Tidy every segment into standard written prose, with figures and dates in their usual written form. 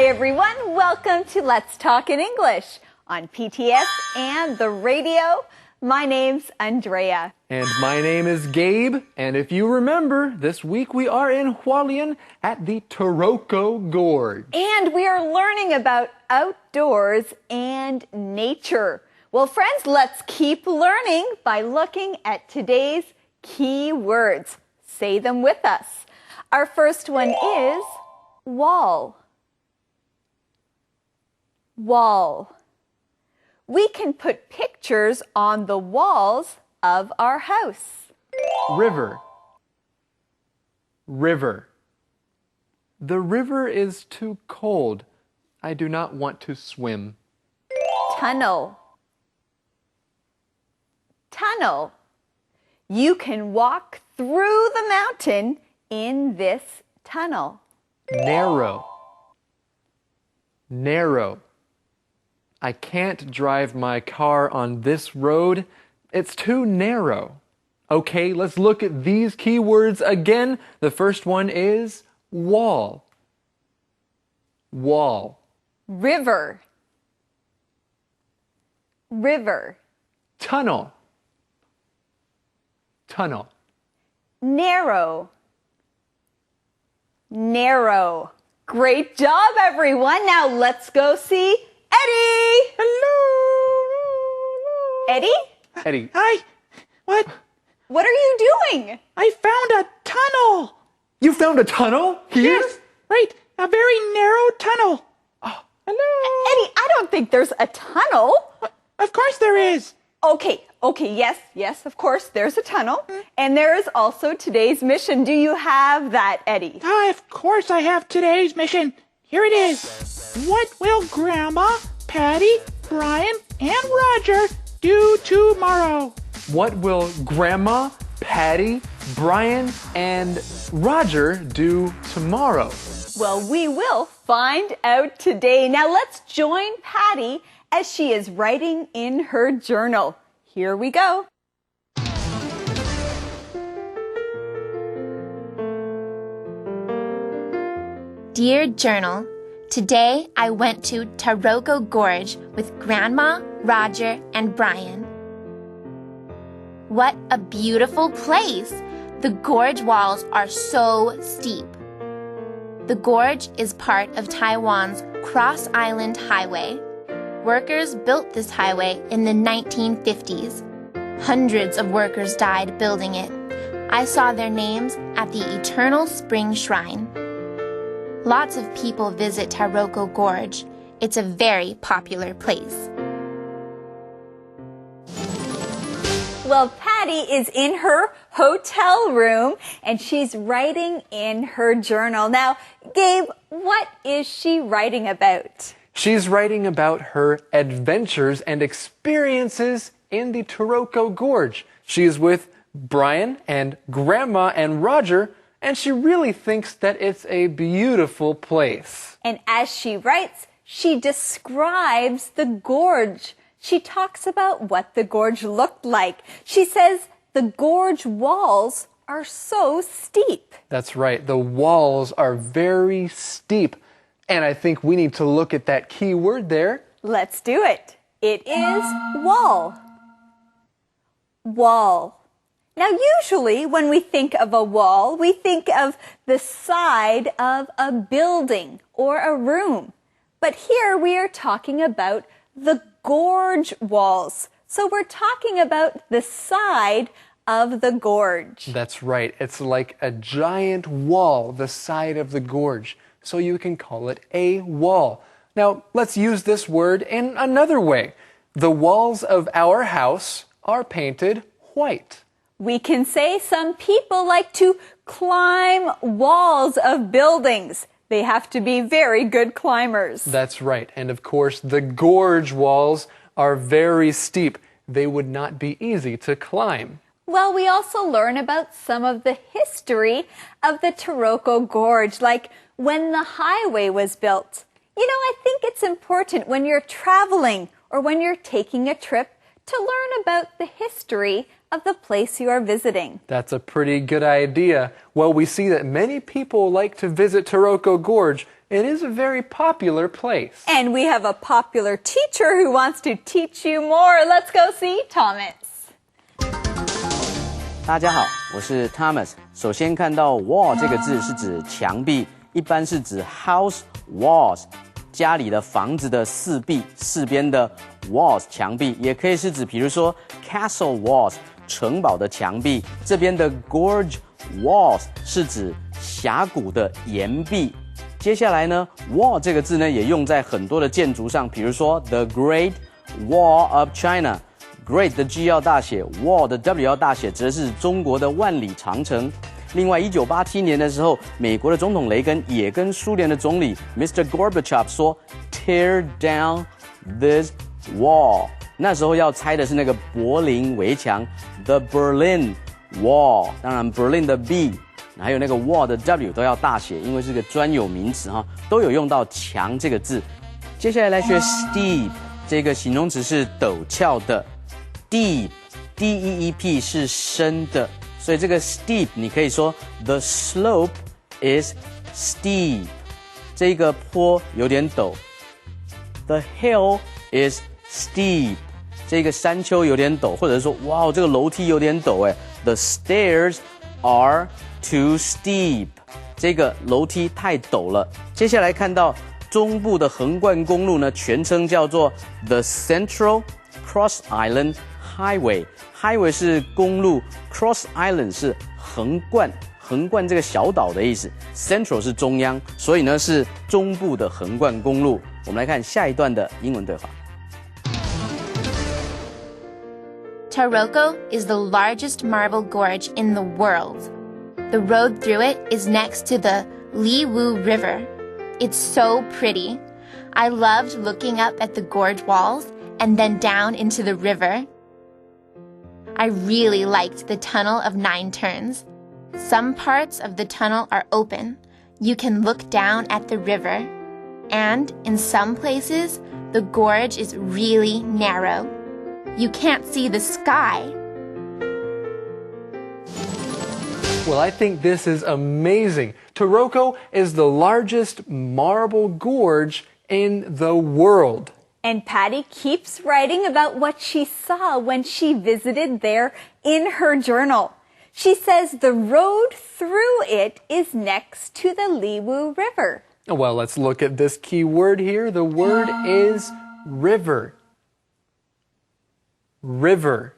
Hi everyone, welcome to Let's Talk in English on PTS and the radio. My name's Andrea. And my name is Gabe, and if you remember, this week we are in Hualien at the Taroko Gorge. And we are learning about outdoors and nature. Well, friends, let's keep learning by looking at today's key words. Say them with us. Our first one is wall. Wall. We can put pictures on the walls of our house. River. River. The river is too cold. I do not want to swim. Tunnel. Tunnel. You can walk through the mountain in this tunnel. Narrow. Narrow. I can't drive my car on this road. It's too narrow. Okay, let's look at these key words again. The first one is wall. Wall. River. River. Tunnel. Tunnel. Narrow. Narrow. Great job, everyone. Now let's go see Eddie. Hello. Eddie? Eddie. Hi. What? What are you doing? I found a tunnel. You found a tunnel here? Yes, right. A very narrow tunnel. Oh, hello. Eddie, I don't think there's a tunnel. Of course there is. Okay, yes, of course, there's a tunnel. And there is also today's mission. Do you have that, Eddie? Of course I have today's mission. Here it is. What will Grandma, Patty, Brian, and Roger do tomorrow? What will Grandma, Patty, Brian, and Roger do tomorrow? Well, we will find out today. Now let's join Patty as she is writing in her journal. Here we go. Dear Journal, today I went to Taroko Gorge with Grandma, Roger, and Brian. What a beautiful place! The gorge walls are so steep. The gorge is part of Taiwan's Cross Island Highway. Workers built this highway in the 1950s. Hundreds of workers died building it. I saw their names at the Eternal Spring Shrine. Lots of people visit Taroko Gorge. It's a very popular place. Well, Patty is in her hotel room and she's writing in her journal. Now, Gabe, what is she writing about? She's writing about her adventures and experiences in the Taroko Gorge. She is with Brian and Grandma and Roger, and she really thinks that it's a beautiful place. And as she writes, she describes the gorge. She talks about what the gorge looked like. She says the gorge walls are so steep. That's right. The walls are very steep. And I think we need to look at that key word there. Let's do it. It is wall. Wall. Now, usually when we think of a wall, we think of the side of a building or a room. But here we are talking about the gorge walls. So we're talking about the side of the gorge. That's right. It's like a giant wall, the side of the gorge. So you can call it a wall. Now, let's use this word in another way. The walls of our house are painted white. We can say some people like to climb walls of buildings. They have to be very good climbers. That's right. And of course, the gorge walls are very steep. They would not be easy to climb. Well, we also learn about some of the history of the Taroko Gorge, like when the highway was built. You know, I think it's important when you're traveling or when you're taking a trip to learn about the history of the place you are visiting. That's a pretty good idea. Well, we see that many people like to visit Taroko Gorge. It is a very popular place. And we have a popular teacher who wants to teach you more. Let's go see Thomas. 大家好，我是 Thomas。首先看到 wall 这个字是指墙壁，一般是指 house walls， 家里的房子的四壁、四边的 walls 墙壁，也可以是指比如说 castle walls 城堡的墙壁。这边的 gorge walls 是指峡谷的岩壁。接下来呢 ，wall 这个字呢也用在很多的建筑上，比如说 the Great Wall of China。Great 的 G 要大写 ，Wall 的 W 要大写，指的是中国的万里长城。另外，1987年的时候，美国的总统雷根也跟苏联的总理 Mr. Gorbachev 说 ，Tear down this wall。那时候要拆的是那个柏林围墙 ，The Berlin Wall。当然 ，Berlin 的 B 还有那个 Wall 的 W 都要大写，因为是个专有名词哈，都有用到墙这个字。接下来学 steep 这个形容词是陡峭的。Deep, D-E-E-P 是深的，所以这个 steep 你可以说 the slope is steep， 这个坡有点陡。The hill is steep， 这个山丘有点陡，或者说哇，这个楼梯有点陡哎。The stairs are too steep， 这个楼梯太陡了。接下来看到中部的横贯公路呢，全称叫做 The Central Cross Island Highway 是公路 ，Cross Island 是横贯这个小岛的意思 ，Central 是中央，所以呢是中部的横贯公路。我们来看下一段的英文对话。Taroko is the largest marble gorge in the world. The road through it is next to the Liwu River. It's so pretty. I loved looking up at the gorge walls and then down into the river. I really liked the Tunnel of Nine Turns. Some parts of the tunnel are open. You can look down at the river. And in some places, the gorge is really narrow. You can't see the sky. Well, I think this is amazing. Taroko is the largest marble gorge in the world. And Patty keeps writing about what she saw when she visited there in her journal. She says the road through it is next to the Liwu River. Well, let's look at this key word here. The word is river. River.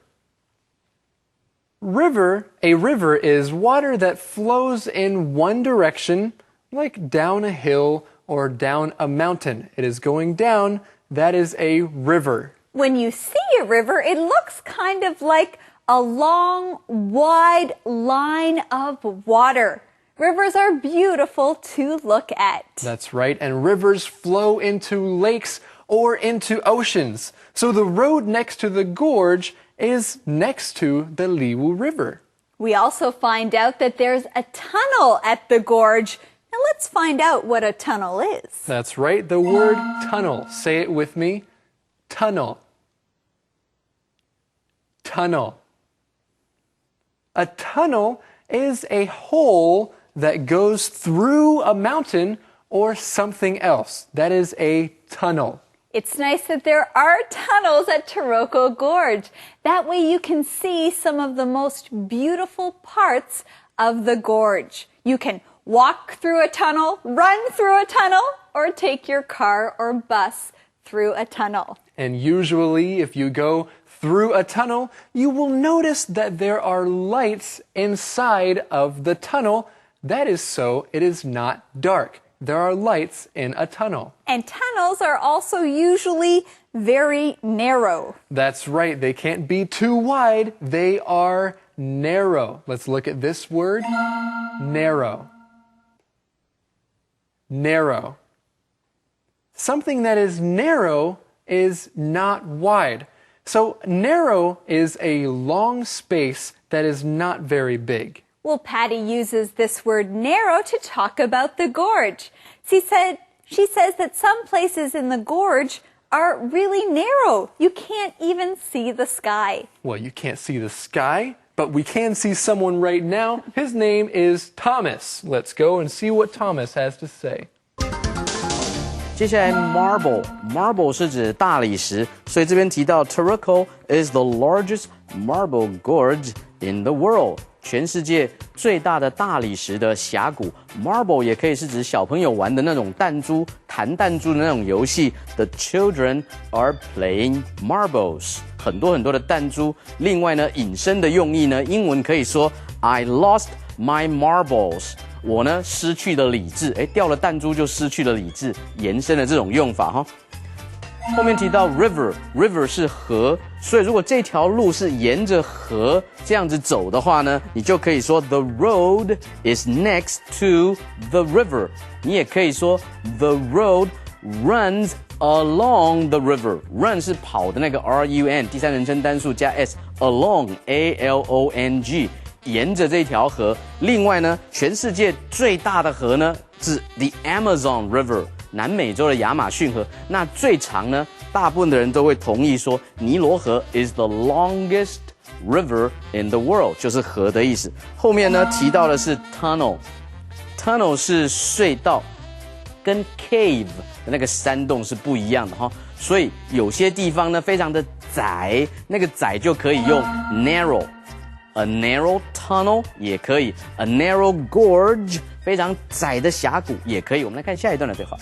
A river is water that flows in one direction, like down a hill or down a mountain. It is going down. That is a river. When you see a river, it looks kind of like a long, wide line of water. Rivers are beautiful to look at. That's right, and rivers flow into lakes or into oceans. So the road next to the gorge is next to the Liwu River. We also find out that there's a tunnel at the gorge. Now let's find out what a tunnel is. That's right, the word tunnel. Say it with me. Tunnel. Tunnel. A tunnel is a hole that goes through a mountain or something else. That is a tunnel. It's nice that there are tunnels at Taroko Gorge. That way you can see some of the most beautiful parts of the gorge. You can walk through a tunnel, run through a tunnel, or take your car or bus through a tunnel. And usually, if you go through a tunnel, you will notice that there are lights inside of the tunnel. That is so it is not dark. There are lights in a tunnel. And tunnels are also usually very narrow. That's right. They can't be too wide. They are narrow. Let's look at this word. Narrow. Narrow. Something that is narrow is not wide. So narrow is a long space that is not very big. Well, Patty uses this word narrow to talk about the gorge. She says that some places in the gorge are really narrow. You can't even see the sky. Well, you can't see the sky, but we can see someone right now. His name is Thomas. Let's go and see what Thomas has to say. 接下来 marble 是指大理石，所以这边提到 Taroko is the largest marble gorge in the world， 全世界最大的大理石的峡谷。Marble 也可以是指小朋友玩的那种弹珠、弹弹珠的那种游戏。The children are playing marbles， 很多的弹珠。另外呢，引申的用意呢，英文可以说 I lost my marbles。我呢失去了理智，掉了弹珠就失去了理智，延伸的这种用法哈。后面提到 river 是河，所以如果这条路是沿着河这样子走的话呢，你就可以说 the road is next to the river。你也可以说 the road runs along the river。run 是跑的那个 run， 第三人称单数加 s，along along。沿着这条河，另外呢，全世界最大的河呢是 the Amazon River， 南美洲的亚马逊河。那最长呢，大部分的人都会同意说，尼罗河 is the longest river in the world， 就是河的意思。后面呢提到的是 tunnel 是隧道，跟 cave 的那个山洞是不一样的哈。所以有些地方呢非常的窄，那个窄就可以用 narrow。A narrow tunnel 也可以 ，a narrow gorge 非常窄的峡谷也可以。我们来看下一段的对话。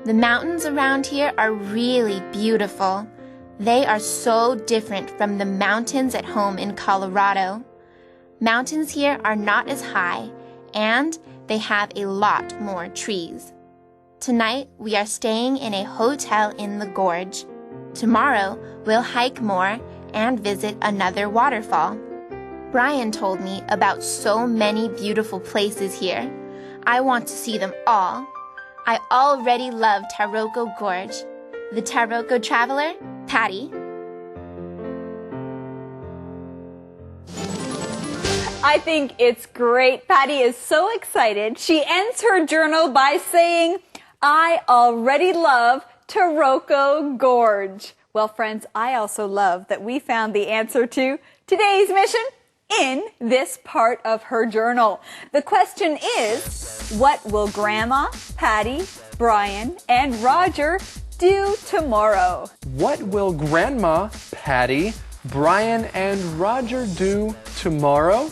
The mountains around here are really beautiful. They are so different from the mountains at home in Colorado. Mountains here are not as high, and they have a lot more trees. Tonight, we are staying in a hotel in the gorge. Tomorrow, we'll hike more and visit another waterfall. Brian told me about so many beautiful places here. I want to see them all. I already love Taroko Gorge. The Taroko Traveler, Patty. I think it's great. Patty is so excited. She ends her journal by saying, I already love Taroko Gorge. Well, friends, I also love that we found the answer to today's mission in this part of her journal. The question is, what will Grandma, Patty, Brian, and Roger do tomorrow? What will Grandma, Patty, Brian, and Roger do tomorrow?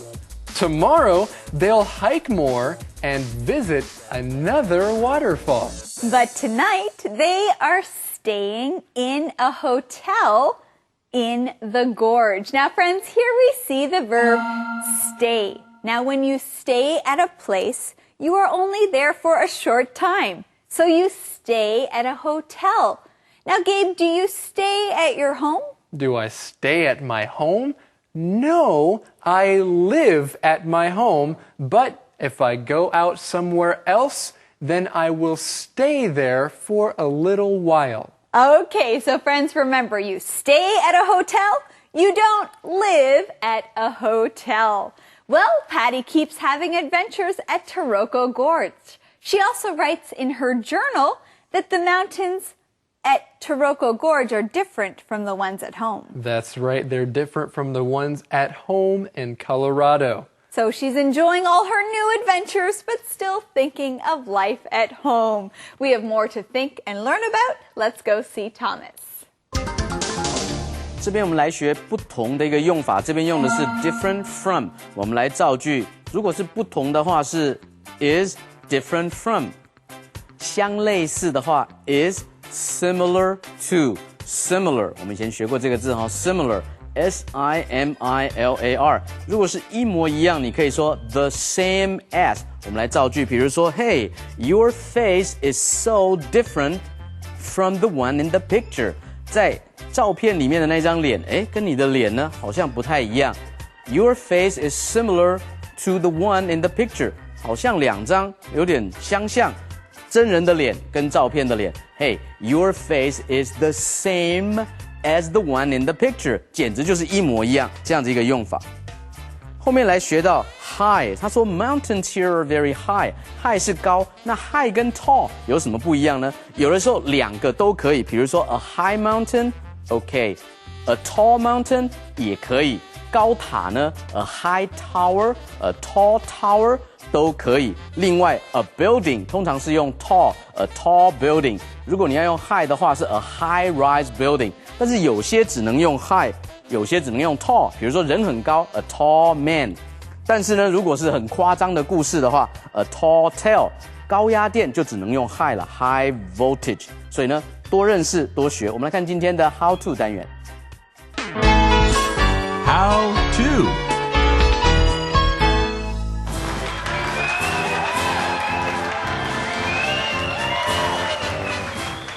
Tomorrow, they'll hike more and visit another waterfall. But tonight, they are staying in a hotel in the gorge. Now, friends, here we see the verb stay. Now, when you stay at a place, you are only there for a short time. So you stay at a hotel. Now, Gabe, do you stay at your home? Do I stay at my home? No, I live at my home, but if I go out somewhere else, then I will stay there for a little while. Okay, so friends, remember, you stay at a hotel, you don't live at a hotel. Well, Patty keeps having adventures at Taroko Gorge. She also writes in her journal that the mountains at Taroko Gorge are different from the ones at home. That's right, they're different from the ones at home in Colorado. So she's enjoying all her new adventures, but still thinking of life at home. We have more to think and learn about. Let's go see Thomas. 这边我们来学不同的一个用法，这边用的是 different from， 我们来造句。如果是不同的话是 is different from， 相类似的话 is similar to similar。我们以前学过这个字哈 ，similar。S-I-M-I-L-A-R， 如果是一模一样，你可以说 the same as。我们来造句，比如说 Hey, your face is so different from the one in the picture。在照片里面的那张脸，跟你的脸呢好像不太一样。Your face is similar to the one in the picture， 好像两张有点相像，真人的脸跟照片的脸。Hey, your face is the same as the one in the picture， 简直就是一模一样，这样子一个用法。后面来学到 high， 他说 mountains here are very high，high 是高，那 high 跟 tall 有什么不一样呢？有的时候两个都可以，比如说 a high mountain，OK，a tall mountain 也可以。高塔呢 ，a high tower，a tall tower 都可以。另外 ，a building 通常是用 tall，a tall building。如果你要用 high 的话，是 a high-rise building。但是有些只能用 high， 有些只能用 tall。比如说人很高 ，a tall man。但是呢，如果是很夸张的故事的话 ，a tall tale。高压电就只能用 high 了 ，high voltage。所以呢，多认识多学。我们来看今天的 How to 单元。How to.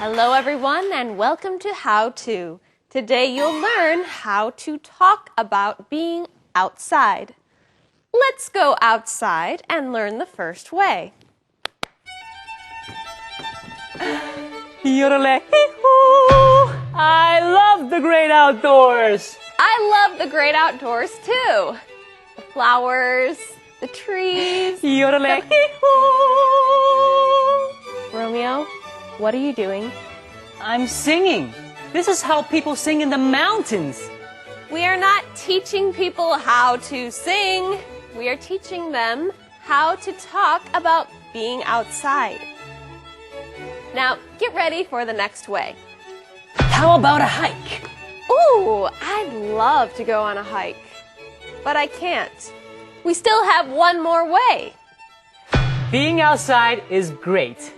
Hello everyone and welcome to How To. Today you'll learn how to talk about being outside. Let's go outside and learn the first way. Yodelay-hee-hoo! I love the great outdoors. I love the great outdoors too. The flowers, the trees. Yodelay-hee-hoo! Romeo, what are you doing? I'm singing. This is how people sing in the mountains. We are not teaching people how to sing. We are teaching them how to talk about being outside. Now, get ready for the next way. How about a hike? Ooh, I'd love to go on a hike, but I can't. We still have one more way. Being outside is great.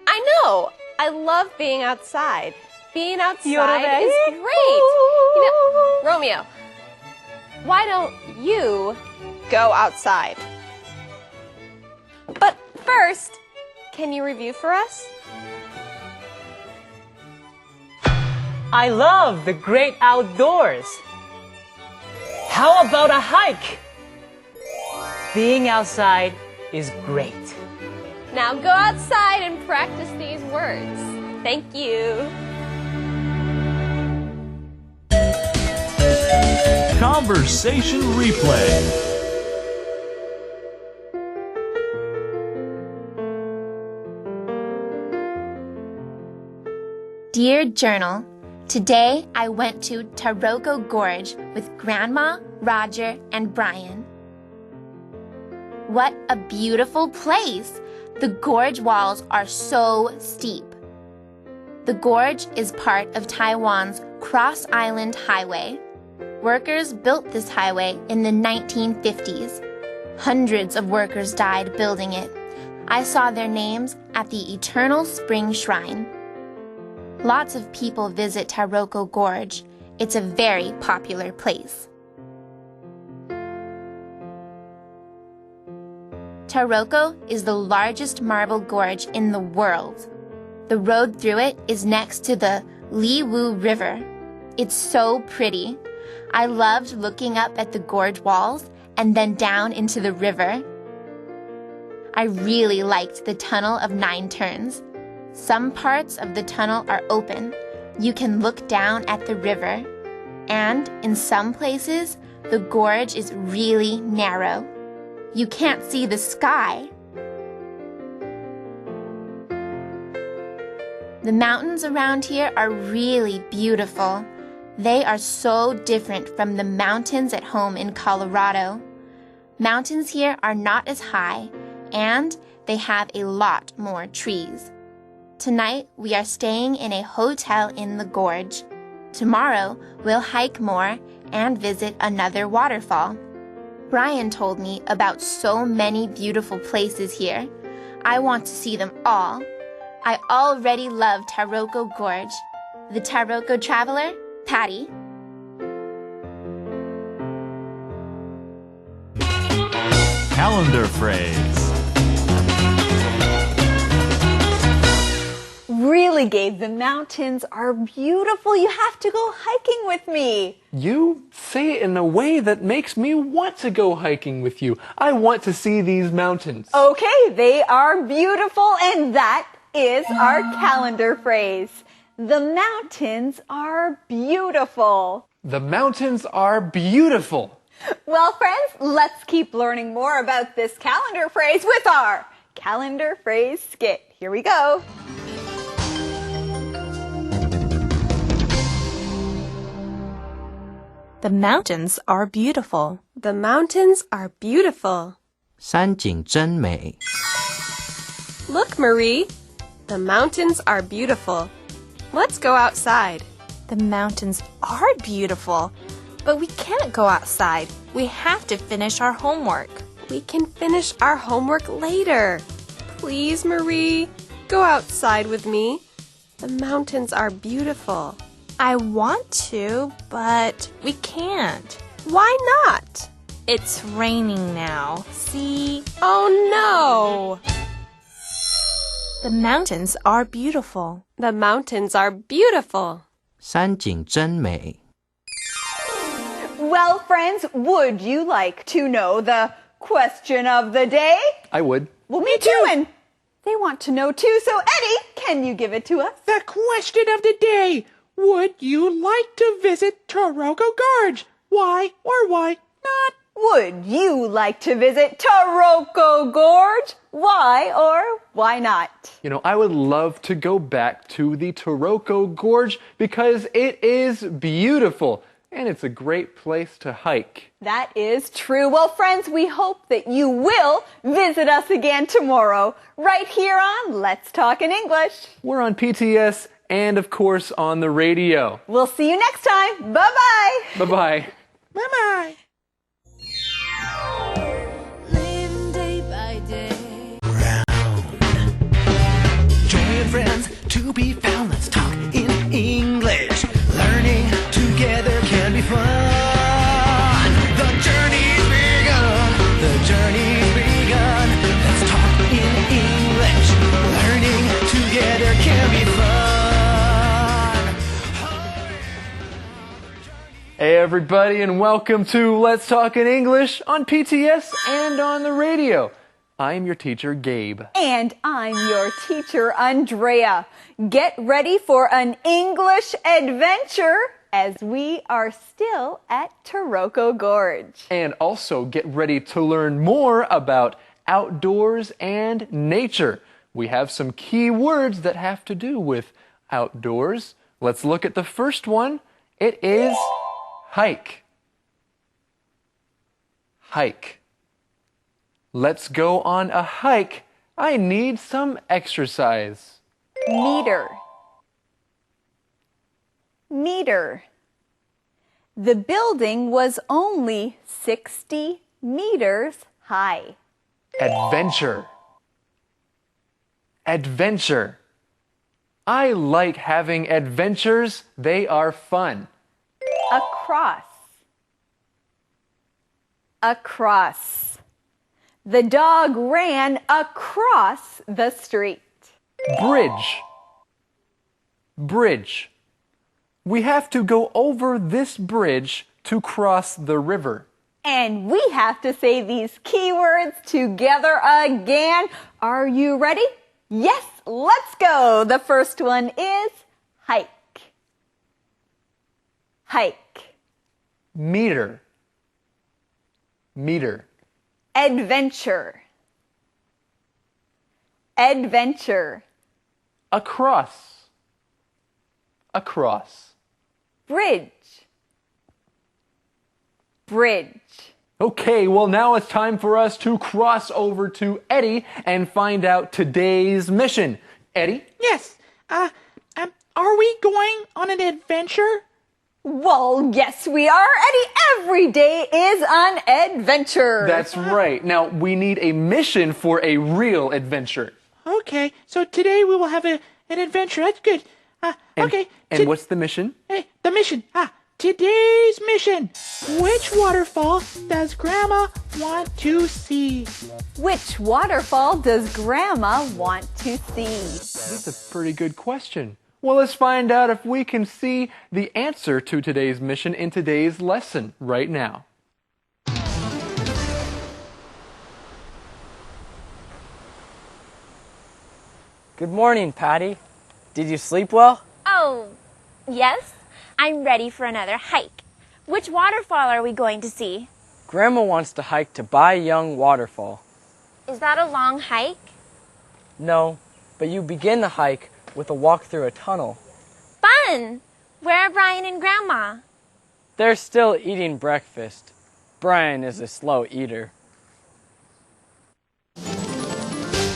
I know. I love being outside. Being outside is great. You know, Romeo, why don't you go outside? But first, can you review for us? I love the great outdoors. How about a hike? Being outside is great. Now go outside and practice these words. Thank you. Conversation replay. Dear Journal, today I went to Taroko Gorge with Grandma, Roger, and Brian. What a beautiful place! The gorge walls are so steep. The gorge is part of Taiwan's Cross Island Highway. Workers built this highway in the 1950s. Hundreds of workers died building it. I saw their names at the Eternal Spring Shrine. Lots of people visit Taroko Gorge. It's a very popular place. Taroko is the largest marble gorge in the world. The road through it is next to the Liwu River. It's so pretty. I loved looking up at the gorge walls and then down into the river. I really liked the Tunnel of Nine Turns. Some parts of the tunnel are open. You can look down at the river. And in some places, the gorge is really narrow. You can't see the sky. The mountains around here are really beautiful. They are so different from the mountains at home in Colorado. Mountains here are not as high, and they have a lot more trees. Tonight, we are staying in a hotel in the gorge. Tomorrow, we'll hike more and visit another waterfall. Brian told me about so many beautiful places here. I want to see them all. I already love Taroko Gorge. The Taroko Traveler, Patty. Calendar phrase. Really, Gabe, the mountains are beautiful. You have to go hiking with me. You say it in a way that makes me want to go hiking with you. I want to see these mountains. Okay, they are beautiful, and that is our calendar phrase. The mountains are beautiful. The mountains are beautiful. Well, friends, let's keep learning more about this calendar phrase with our calendar phrase skit. Here we go. The mountains are beautiful. The mountains are beautiful. 山景真美。 Look, Marie. The mountains are beautiful. Let's go outside. The mountains are beautiful, but we can't go outside. We have to finish our homework. We can finish our homework later. Please, Marie, go outside with me. The mountains are beautiful. I want to, but we can't. Why not? It's raining now. See? Oh no! The mountains are beautiful. The mountains are beautiful. 山景真美。 Well, friends, would you like to know the question of the day? I would. Well, me too, and they want to know too. So, Eddie, can you give it to us? The question of the day. Would you like to visit Taroko Gorge? Why or why not? Would you like to visit Taroko Gorge? Why or why not? You know, I would love to go back to the Taroko Gorge because it is beautiful and it's a great place to hike. That is true. Well, friends, we hope that you will visit us again tomorrow, right here on Let's Talk in English. We're on PTS and, of course, on the radio. We'll see you next time. Bye-bye. Bye-bye. Bye-bye. Living day by day. Joy and friends to be found. Let's talk in English. Learning together can be fun. The journey's begun. The journey's begun. Let's talk in English. Learning together can be fun. Hey everybody and welcome to Let's Talk in English on PTS and on the radio. I'm your teacher, Gabe. And I'm your teacher, Andrea. Get ready for an English adventure as we are still at Taroko Gorge. And also get ready to learn more about outdoors and nature. We have some key words that have to do with outdoors. Let's look at the first one. It is hike. Hike. Let's go on a hike. I need some exercise. Meter. Meter. The building was only 60 meters high. Adventure. Adventure. I like having adventures. They are fun. Across. Across. The dog ran across the street. Bridge. Bridge. We have to go over this bridge to cross the river. And we have to say these keywords together again. Are you ready? Yes, let's go. The first one is hike. Hike. Meter. Meter. Adventure. Adventure. Across. Across. Bridge. Bridge. Okay, well now it's time for us to cross over to Eddie and find out today's mission. Eddie? Yes. Are we going on an adventure? Well, yes, we are, Eddie. Every day is an adventure. That's right. Now, we need a mission for a real adventure. Okay, so today we will have an adventure. That's good. Okay. And what's the mission? Hey, the mission. Today's mission. Which waterfall does Grandma want to see? Which waterfall does Grandma want to see? That's a pretty good question. Well, let's find out if we can see the answer to today's mission in today's lesson right now. Good morning, Patty. Did you sleep well? Oh, yes. I'm ready for another hike. Which waterfall are we going to see? Grandma wants to hike to Baiyang Waterfall. Is that a long hike? No, but you begin the hike with a walk through a tunnel. Fun! Where are Brian and Grandma? They're still eating breakfast. Brian is a slow eater.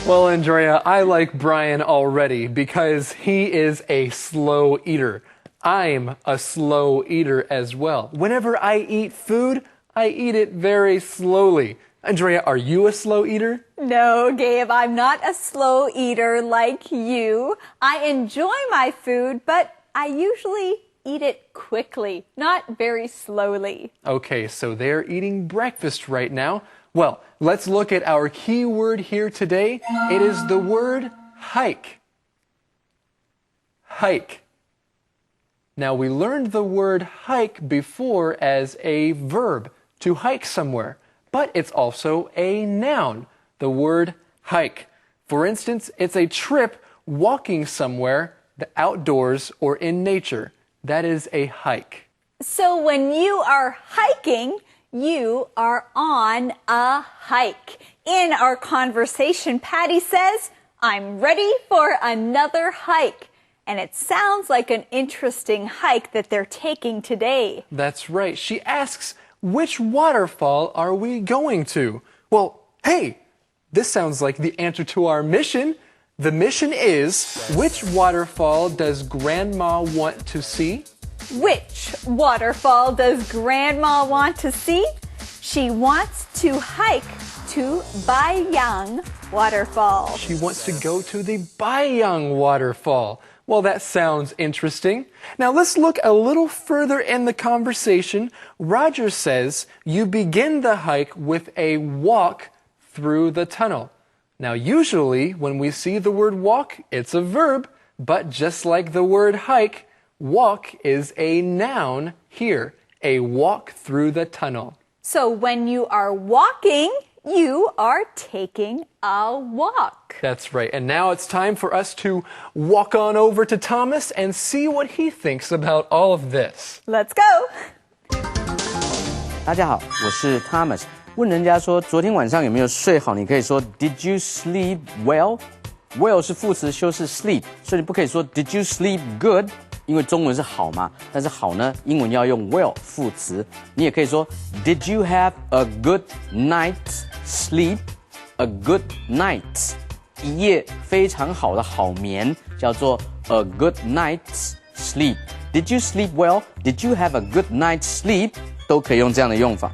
Well, Andrea, I like Brian already because he is a slow eater. I'm a slow eater as well. Whenever I eat food, I eat it very slowly. Andrea, are you a slow eater? No, Gabe, I'm not a slow eater like you. I enjoy my food, but I usually eat it quickly, not very slowly. Okay, so they're eating breakfast right now. Well, let's look at our key word here today. It is the word hike. Hike. Now, we learned the word hike before as a verb, to hike somewhere, but it's also a noun, the word hike. For instance, it's a trip walking somewhere, the outdoors or in nature. That is a hike. So when you are hiking, you are on a hike. In our conversation, Patty says, I'm ready for another hike. And it sounds like an interesting hike that they're taking today. That's right. She asks, which waterfall are we going to? Well, hey, this sounds like the answer to our mission. The mission is, which waterfall does Grandma want to see? Which waterfall does Grandma want to see? She wants to hike to Baiyang Waterfall. She wants to go to the Baiyang Waterfall. Well, that sounds interesting. Now let's look a little further in the conversation. Roger says you begin the hike with a walk through the tunnel. Now usually when we see the word walk, it's a verb, but just like the word hike, walk is a noun here, a walk through the tunnel. So when you are walking, you are taking a walk. That's right. And now it's time for us to walk on over to Thomas and see what he thinks about all of this. Let's go. 大家好，我是 Thomas。问人家说昨天晚上有没有睡好，你可以说 Did you sleep well？Well 是副词修饰 sleep， 所以你不可以说 Did you sleep good？ 因为中文是好嘛，但是好呢，英文要用 well 副词。你也可以说 Did you have a good night's sleep？A good night， 一夜非常好的好眠，叫做 a good night's sleep。Did you sleep well? Did you have a good night's sleep? 都可以用这样的用法。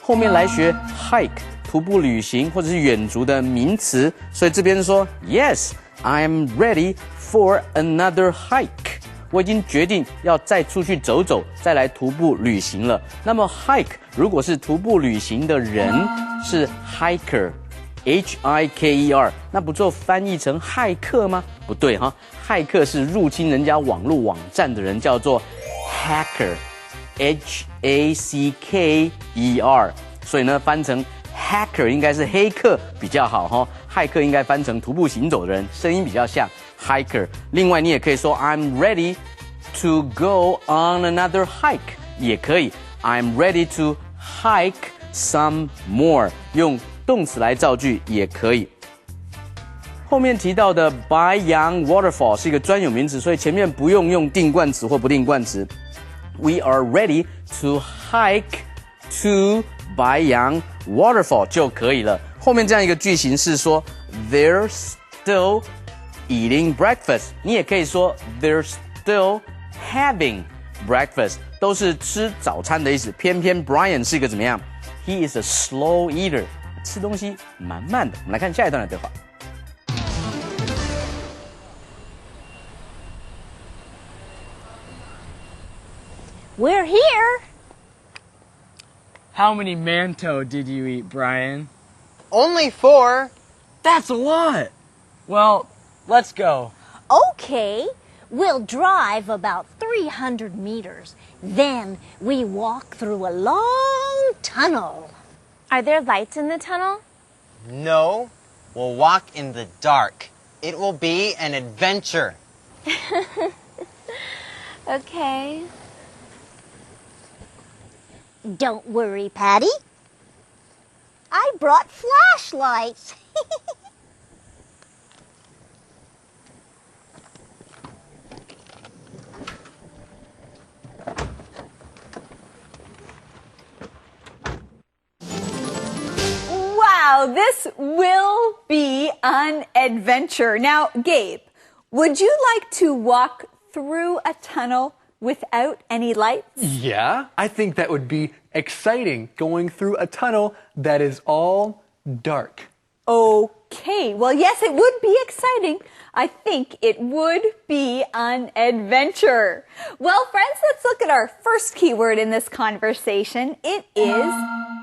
后面来学 hike， 徒步旅行或者是远足的名词，所以这边说 Yes, I'm ready for another hike。我已经决定要再出去走走，再来徒步旅行了。那么 hike 如果是徒步旅行的人，是 hiker。Hiker， 那不就翻译成骇客吗？不对哈，骇客是入侵人家网络网站的人，叫做 hacker，H-A-C-K-E-R。所以呢，翻成 hacker 应该是黑客比较好哈，骇客应该翻成徒步行走的人，声音比较像 hiker。另外，你也可以说 I'm ready to go on another hike， 也可以 I'm ready to hike some more， 用动词来造句也可以。后面提到的 Baiyang Waterfall 是一个专有名词，所以前面不用用定冠词或不定冠词。We are ready to hike to Baiyang Waterfall 就可以了。后面这样一个句型是说 They're still eating breakfast， 你也可以说 They're still having breakfast， 都是吃早餐的意思。偏偏 Brian 是一个怎么样？ He is a slow eater， 吃东西蛮慢的。我们来看下一段的对话。We're here. How many mantou did you eat, Brian? Only 4. That's a lot. Well, let's go. Okay. We'll drive about 300 meters. Then we walk through a long tunnel. Are there lights in the tunnel? No, we'll walk in the dark. It will be an adventure. Okay. Don't worry, Patty. brought flashlights. Wow, this will be an adventure. Now, Gabe, would you like to walk through a tunnel without any lights? Yeah, I think that would be exciting, going through a tunnel that is all dark. Okay, well, yes, it would be exciting. I think it would be an adventure. Well, friends, let's look at our first keyword in this conversation. It is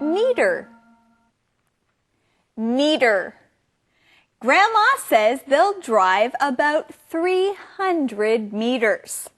meter. Meter. Grandma says they'll drive about 300 meters.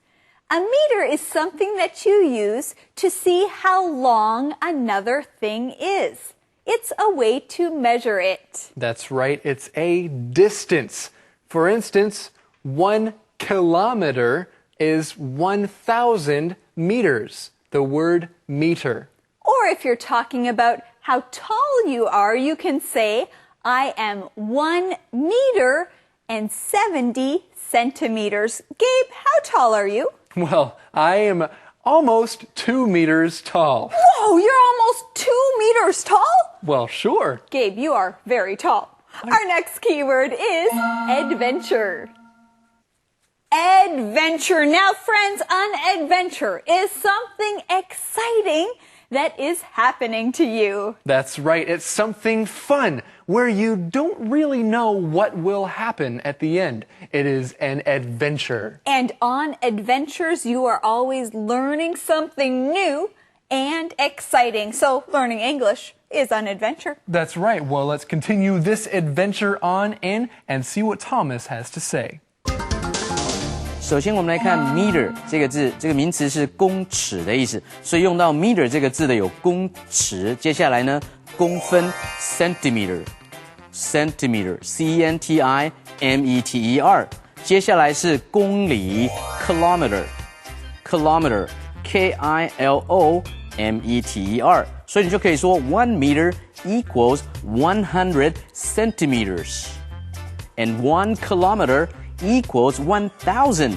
A meter is something that you use to see how long another thing is. It's a way to measure it. That's right, it's a distance. For instance, 1 kilometer is 1,000 meters, the word meter. Or if you're talking about how tall you are, you can say, I am 1 meter and 70 centimeters. Gabe, how tall are you? Well, I am almost 2 meters tall. Whoa, you're almost 2 meters tall? Well, sure. Gabe, you are very tall. Our next keyword is adventure. Adventure. Now, friends, an adventure is something exciting that is happening to you. That's right. It's something fun where you don't really know what will happen at the end. It is an adventure. And on adventures, you are always learning something new and exciting. So learning English is an adventure. That's right. Well, let's continue this adventure on in and see what Thomas has to say. 首先，我们来看 meter 这个字，这个名词是公尺的意思，所以用到 meter 这个字的有公尺。接下来呢，公分 centimeter，centimeter C-E-N-T-I-M-E-T-E-R。接下来是公里 kilometer，kilometer K-I-L-O-M-E-T-E-R。所以你就可以说 1 meter equals 100 centimeters and 1 kilometer equals 1,000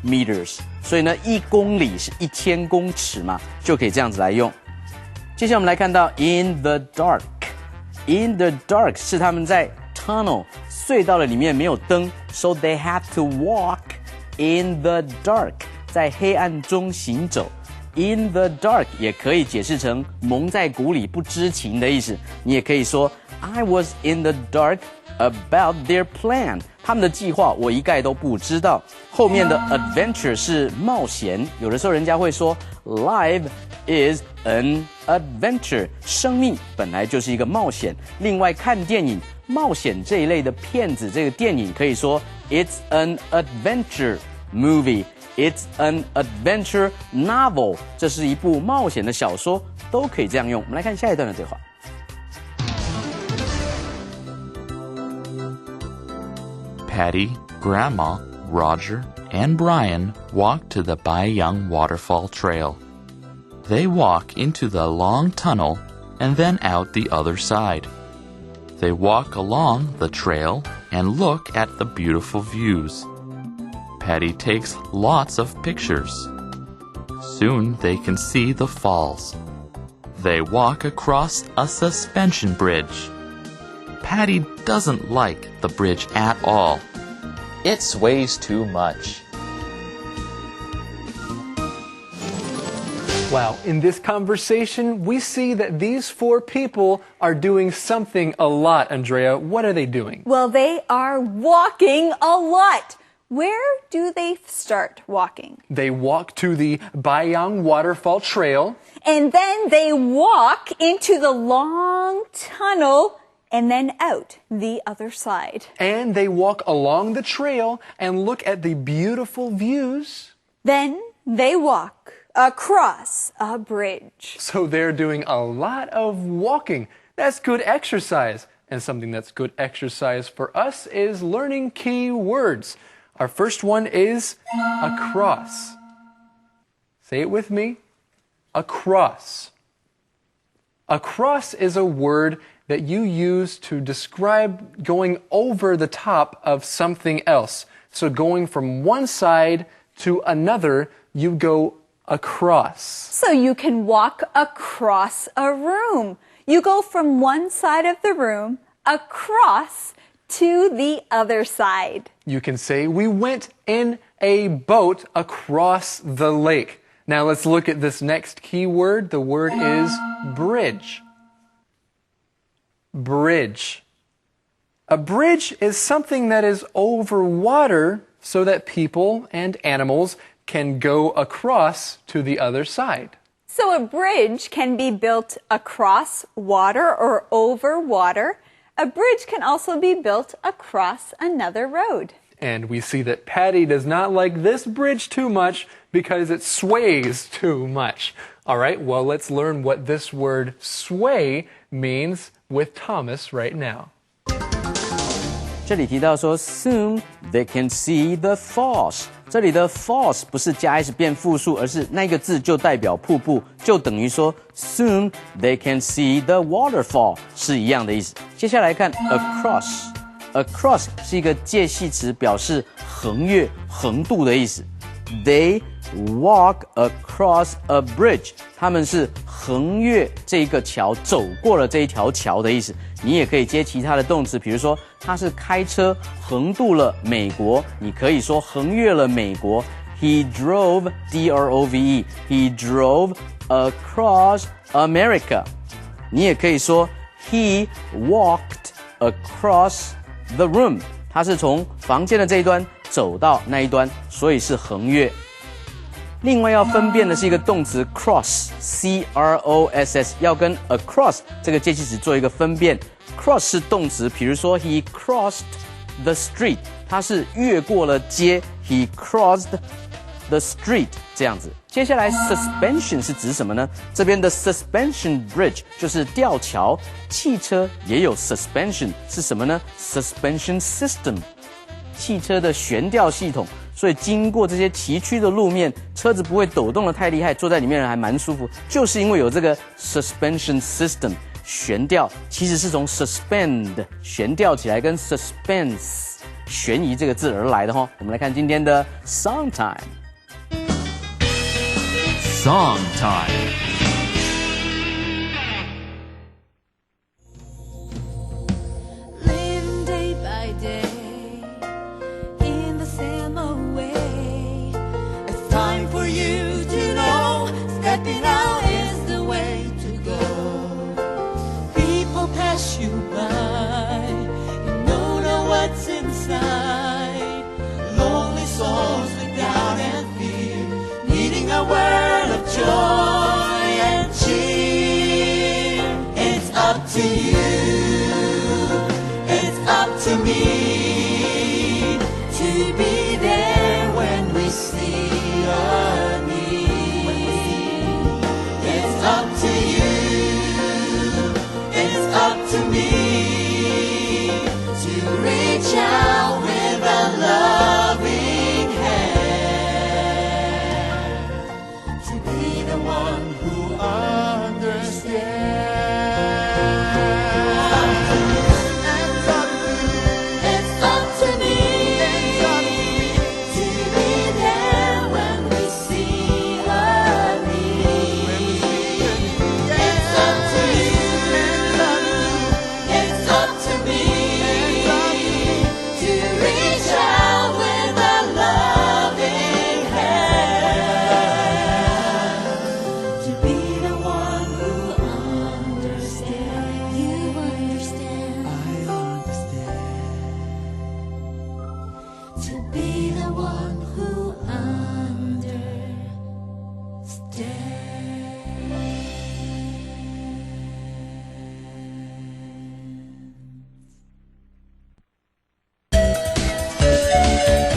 meters， 所以呢，1公里是1000公尺嘛，就可以这样子来用。接下来我们来看到 in the dark，in the dark 是他们在 tunnel 隧道的里面没有灯 ，so they have to walk in the dark， 在黑暗中行走。In the dark 也可以解释成蒙在鼓里不知情的意思，你也可以说 I was in the dark about their plan。他们的计划我一概都不知道。后面的 adventure 是冒险，有的时候人家会说 life is an adventure， 生命本来就是一个冒险。另外看电影，冒险这一类的片子，这个电影可以说 it's an adventure movie。It's an adventure novel， 这是一部冒险的小说，都可以这样用。我们来看下一段的对话。Patty, Grandma, Roger, and Brian walk to the Baiyang Waterfall Trail. They walk into the long tunnel and then out the other side. They walk along the trail and look at the beautiful views. Patty takes lots of pictures. Soon they can see the falls. They walk across a suspension bridge. Patty doesn't like the bridge at all. It sways too much. Wow, in this conversation, we see that these 4 people are doing something a lot, Andrea. What are they doing? Well, they are walking a lot. Where do they start walking? They walk to the Baiyang Waterfall Trail. And then they walk into the long tunnel and then out the other side. And they walk along the trail and look at the beautiful views. Then they walk across a bridge. So they're doing a lot of walking. That's good exercise. And something that's good exercise for us is learning key words. Our first one is across. Say it with me. Across. Across is a word that you use to describe going over the top of something else. So going from one side to another, you go across. So you can walk across a room. You go from one side of the room across to the other side. You can say, we went in a boat across the lake. Now let's look at this next key word. The word is bridge. Bridge. A bridge is something that is over water so that people and animals can go across to the other side. So a bridge can be built across water or over water. A bridge can also be built across another road. And we see that Patty does not like this bridge too much because it sways too much. All right, well, let's learn what this word sway means with Thomas right now. 这里提到说 soon they can see the falls。这里的 falls 不是加 s 变复数，而是那个字就代表瀑布，就等于说 soon they can see the waterfall 是一样的意思。接下来看 across。across 是一个介系词，表示横越、横渡的意思。They walk across a bridge， 他们是横越这个桥，走过了这一条桥的意思。你也可以接其他的动词，比如说他是开车横渡了美国，你可以说横越了美国。He drove, D-R-O-V-E, he drove across America。你也可以说 He walked across the room， 他是从房间的这一端走到那一端，所以是横越。另外要分辨的是一个动词 cross， C-R-O-S-S， 要跟 across 这个介系词做一个分辨。cross 是动词，比如说 he crossed the street， 他是越过了街 ，he crossed the street 这样子。接下来 suspension 是指什么呢？这边的 suspension bridge 就是吊桥，汽车也有 suspension 是什么呢？ suspension system， 汽车的悬吊系统。所以经过这些崎岖的路面，车子不会抖动得太厉害，坐在里面还蛮舒服，就是因为有这个 suspension system 悬吊，其实是从 suspend 悬吊起来，跟 suspense 悬疑这个字而来的齁。我们来看今天的 song time。Song time。Living day by day.In the same way, it's time for you to know stepping out is the way to go. People pass you by, you don't know what's inside. Lonely souls with doubt and fear, needing a word of joy and cheer. It's up to you, it's up to me.To be there when we see a need. It's up to you, it's up to me to reach out with a loving hand, to be the one who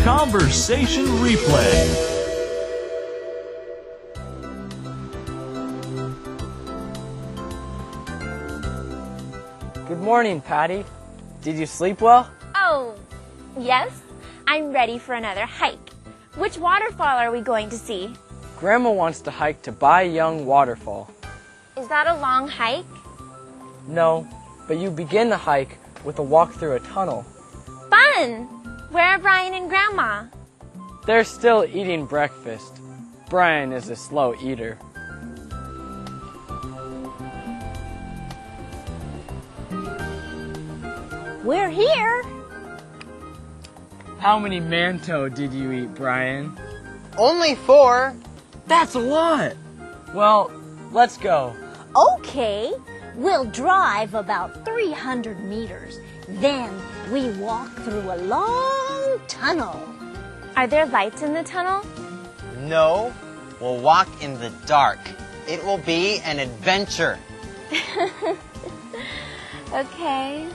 Conversation Replay. Good morning, Patty. Did you sleep well? Oh, yes. I'm ready for another hike. Which waterfall are we going to see? Grandma wants to hike to Bai Young Waterfall. Is that a long hike? No, but you begin the hike with a walk through a tunnel. Fun! Where are Brian and Grandma? They're still eating breakfast. Brian is a slow eater. We're here. How many mantou did you eat, Brian? Only 4. That's a lot. Well, let's go. Okay, we'll drive about 300 meters. Then we walk through a long tunnel. Are there lights in the tunnel? No, we'll walk in the dark. It will be an adventure. Okay.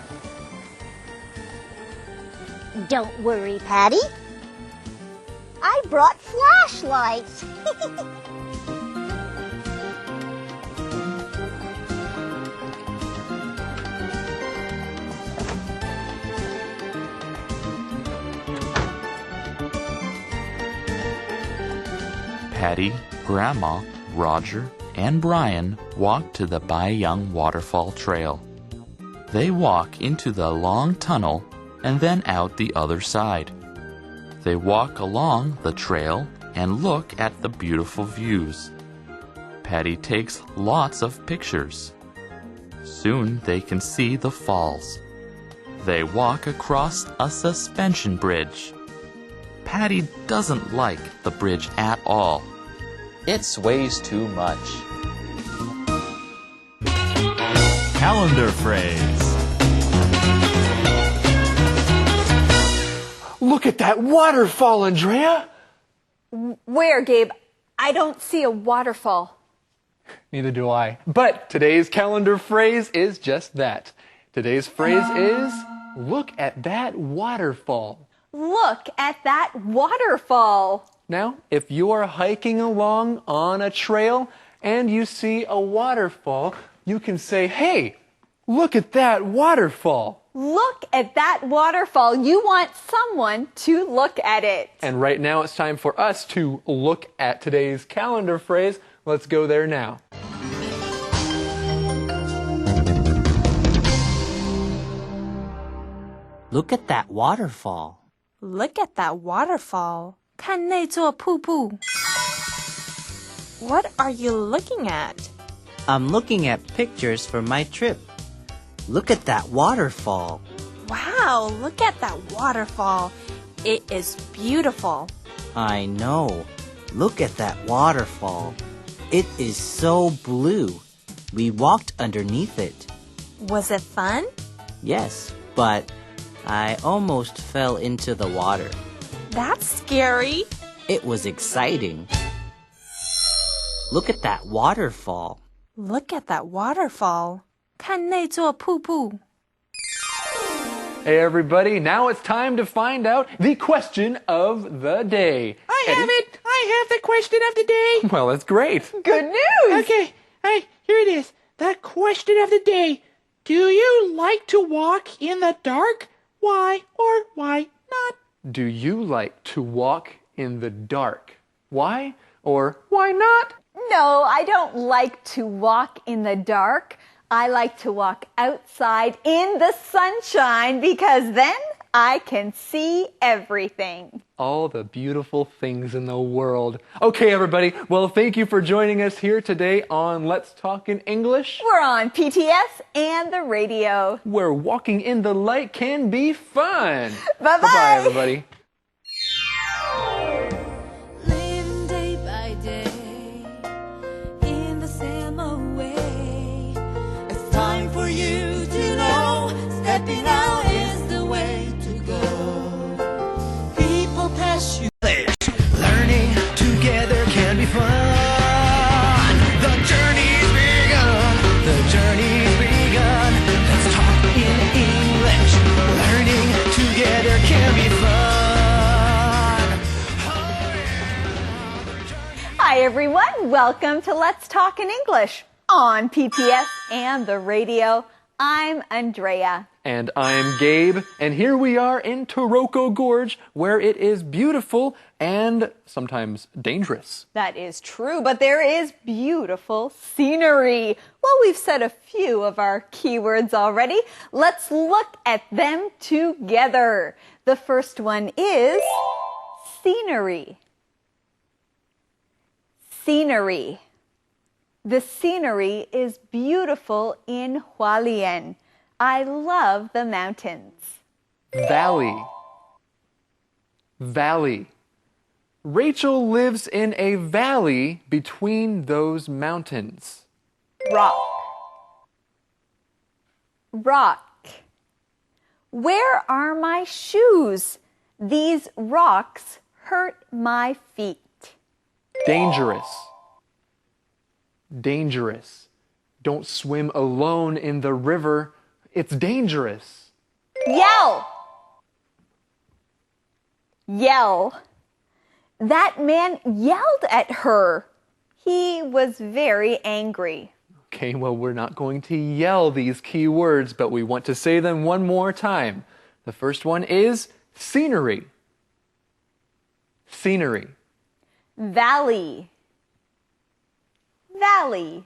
Don't worry, Patty. I brought flashlights. Patty, Grandma, Roger, and Brian walk to the Baiyang Waterfall Trail. They walk into the long tunnel and then out the other side. They walk along the trail and look at the beautiful views. Patty takes lots of pictures. Soon they can see the falls. They walk across a suspension bridge. Patty doesn't like the bridge at all. It sways too much. Calendar phrase. Look at that waterfall, Andrea. Where, Gabe? I don't see a waterfall. Neither do I. But today's calendar phrase is just that. Today's phrase is, look at that waterfall. Look at that waterfall. Now, if you are hiking along on a trail and you see a waterfall, you can say, hey, look at that waterfall. Look at that waterfall. You want someone to look at it. And right now it's time for us to look at today's calendar phrase. Let's go there now. Look at that waterfall. Look at that waterfall. 看那座瀑布. What are you looking at? I'm looking at pictures for my trip. Look at that waterfall. Wow, look at that waterfall. It is beautiful. I know. Look at that waterfall. It is so blue. We walked underneath it. Was it fun? Yes, but I almost fell into the water. That's scary. It was exciting. Look at that waterfall. Look at that waterfall. 看那座瀑布. Hey everybody, now it's time to find out the question of the day. I have it. I have the question of the day. Well, that's great. Good news. Okay, here it is. The question of the day. Do you like to walk in the dark? Why or why not? Do you like to walk in the dark? Why or why not? No, I don't like to walk in the dark. I like to walk outside in the sunshine because then I can see everything. All the beautiful things in the world. Okay, everybody. Well, thank you for joining us here today on Let's Talk in English. We're on PTS and the radio, where walking in the light can be fun. Bye-bye. Bye-bye, everybody. Living day by day in the same way. It's time for you to know stepping out is the way to go. People pass you. Learning together can be fun. The journey's begun. The journey's begun. Let's talk in English. Learning together can be fun. Hi, everyone. Welcome to Let's Talk in English on PTS and the radio. I'm Andrea. And I'm Gabe. And here we are in Taroko Gorge, where it is beautiful and sometimes dangerous. That is true, but there is beautiful scenery. Well, we've said a few of our keywords already. Let's look at them together. The first one is scenery. Scenery. The scenery is beautiful in Hualien. I love the mountains. Valley. Valley. Rachel lives in a valley between those mountains. Rock. Rock. Where are my shoes? These rocks hurt my feet. Dangerous. Dangerous. Don't swim alone in the river. It's dangerous. Yell. Yell. That man yelled at her. He was very angry. Okay, well, we're not going to yell these key words, but we want to say them one more time. The first one is scenery. Scenery. Valley. Valley.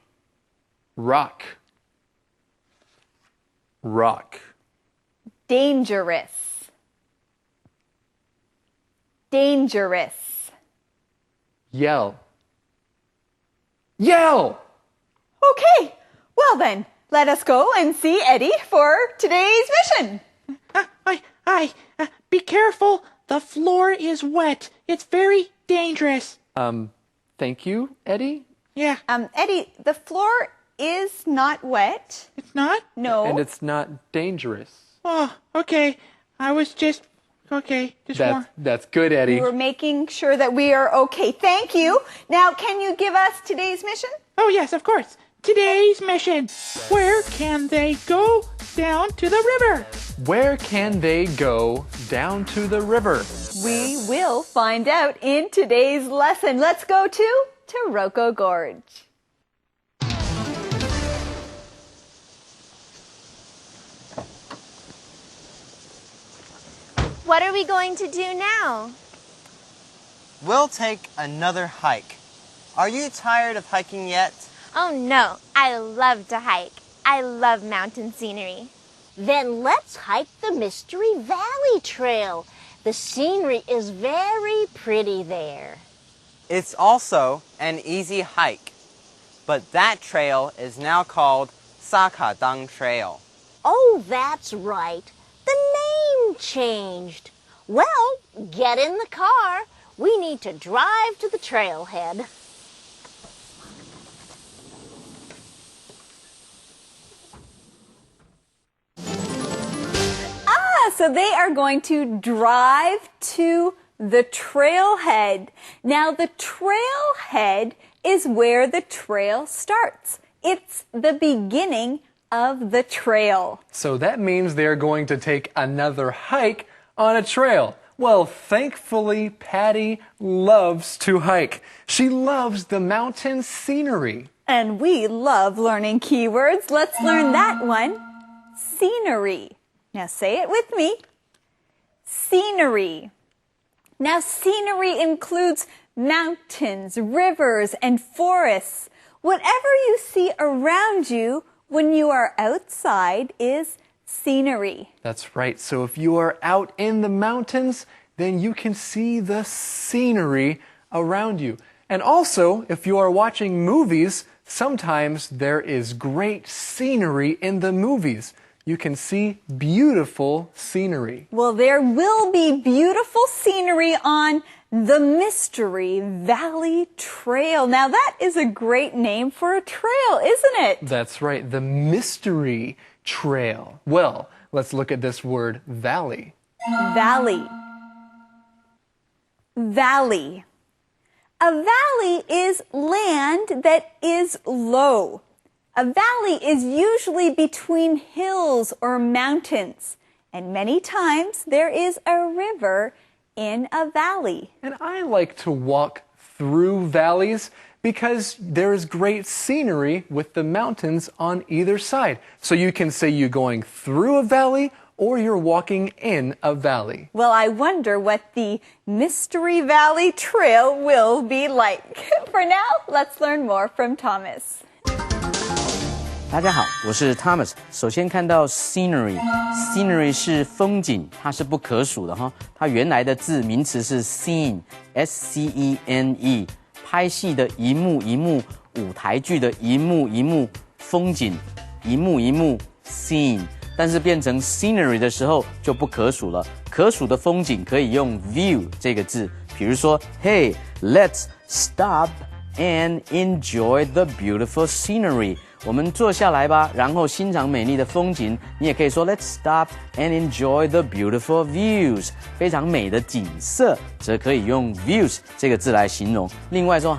Rock. Rock. Dangerous. Dangerous. Yell. Yell! Okay, well then, let us go and see Eddie for today's mission. Be careful. The floor is wet. It's very dangerous. Thank you, Eddie. Yeah. Eddie, the floor is not wet. It's not? No. And it's not dangerous. Oh, okay. I was just, okay. That's good, Eddie. We're making sure that we are okay. Thank you. Now, can you give us today's mission? Oh, yes, of course. Today's mission. Where can they go down to the river? Where can they go down to the river? We will find out in today's lesson. Let's go to Taroko Gorge. What are we going to do now? We'll take another hike. Are you tired of hiking yet? Oh no, I love to hike. I love mountain scenery. Then let's hike the Mystery Valley Trail. The scenery is very pretty there. It's also an easy hike, but that trail is now called Sakadang Trail. Oh, that's right. The name changed. Well, get in the car. We need to drive to the trailhead. So they are going to drive to the trailhead. Now, the trailhead is where the trail starts. It's the beginning of the trail. So that means they're going to take another hike on a trail. Well, thankfully, Patty loves to hike. She loves the mountain scenery. And we love learning keywords. Let's learn that one. Scenery. Now say it with me. Scenery. Now scenery includes mountains, rivers, and forests. Whatever you see around you when you are outside is scenery. That's right. So if you are out in the mountains, then you can see the scenery around you. And also, if you are watching movies, sometimes there is great scenery in the movies. You can see beautiful scenery. Well, there will be beautiful scenery on the Mystery Valley Trail. Now, that is a great name for a trail, isn't it? That's right, the Mystery Trail. Well, let's look at this word valley. Valley. Valley. A valley is land that is low. A valley is usually between hills or mountains, and many times there is a river in a valley. And I like to walk through valleys because there is great scenery with the mountains on either side. So you can say you're going through a valley or you're walking in a valley. Well, I wonder what the Mystery Valley Trail will be like. For now, let's learn more from Thomas. 大家好，我是 Thomas。首先看到 scenery 是风景，它是不可数的哈。它原来的字名词是 scene，S-C-E-N-E， 拍戏的一幕一幕，舞台剧的一幕一幕，风景一幕一幕 scene。但是变成 scenery 的时候就不可数了。可数的风景可以用 view 这个字，比如说 Hey, let's stop and enjoy the beautiful scenery。我们坐下来吧，然后欣赏美丽的风景。你也可以说 Let's stop and enjoy the beautiful views。非常美的景色，则可以用 views 这个字来形容。另外说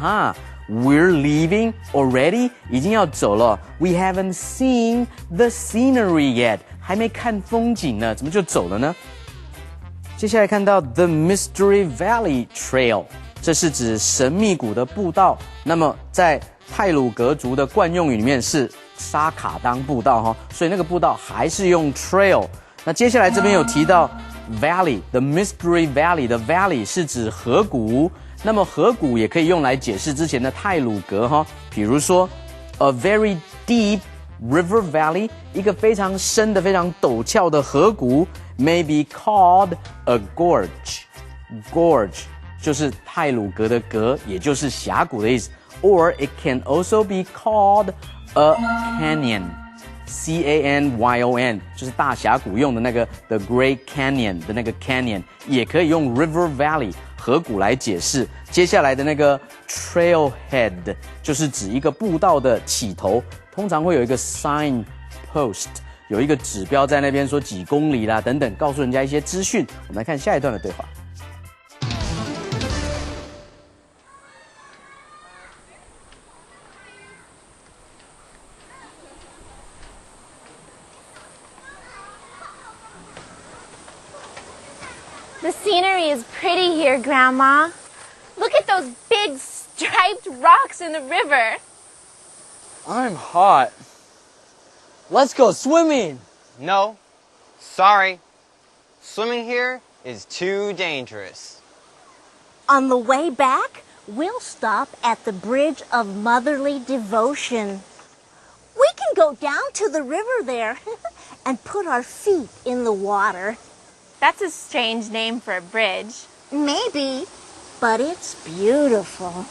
We're leaving already， 已经要走了。We haven't seen the scenery yet， 还没看风景呢，怎么就走了呢？接下来看到 The Mystery Valley Trail， 这是指神秘谷的步道。那么在太鲁阁族的惯用语里面是沙卡当步道哈，所以那个步道还是用 trail。那接下来这边有提到 Valley，The Mystery Valley 的 Valley 是指河谷。那么河谷也可以用来解释之前的太鲁阁哈，比如说 a very deep river valley， 一个非常深的、非常陡峭的河谷 may be called a gorge。gorge 就是太鲁阁的阁，也就是峡谷的意思。Or it can also be called a canyon。C-A-N-Y-O-N 就是大峡谷用的那个 The Great Canyon 的那个 canyon， 也可以用 River Valley 河谷来解释。接下来的那个 Trailhead 就是指一个步道的起头，通常会有一个 signpost， 有一个指标在那边说几公里啦等等，告诉人家一些资讯。我们来看下一段的对话。The scenery is pretty here, Grandma. Look at those big striped rocks in the river. I'm hot. Let's go swimming. No, sorry. Swimming here is too dangerous. On the way back, we'll stop at the Bridge of Motherly Devotion. We can go down to the river there and put our feet in the water. That's a strange name for a bridge. Maybe, but it's beautiful.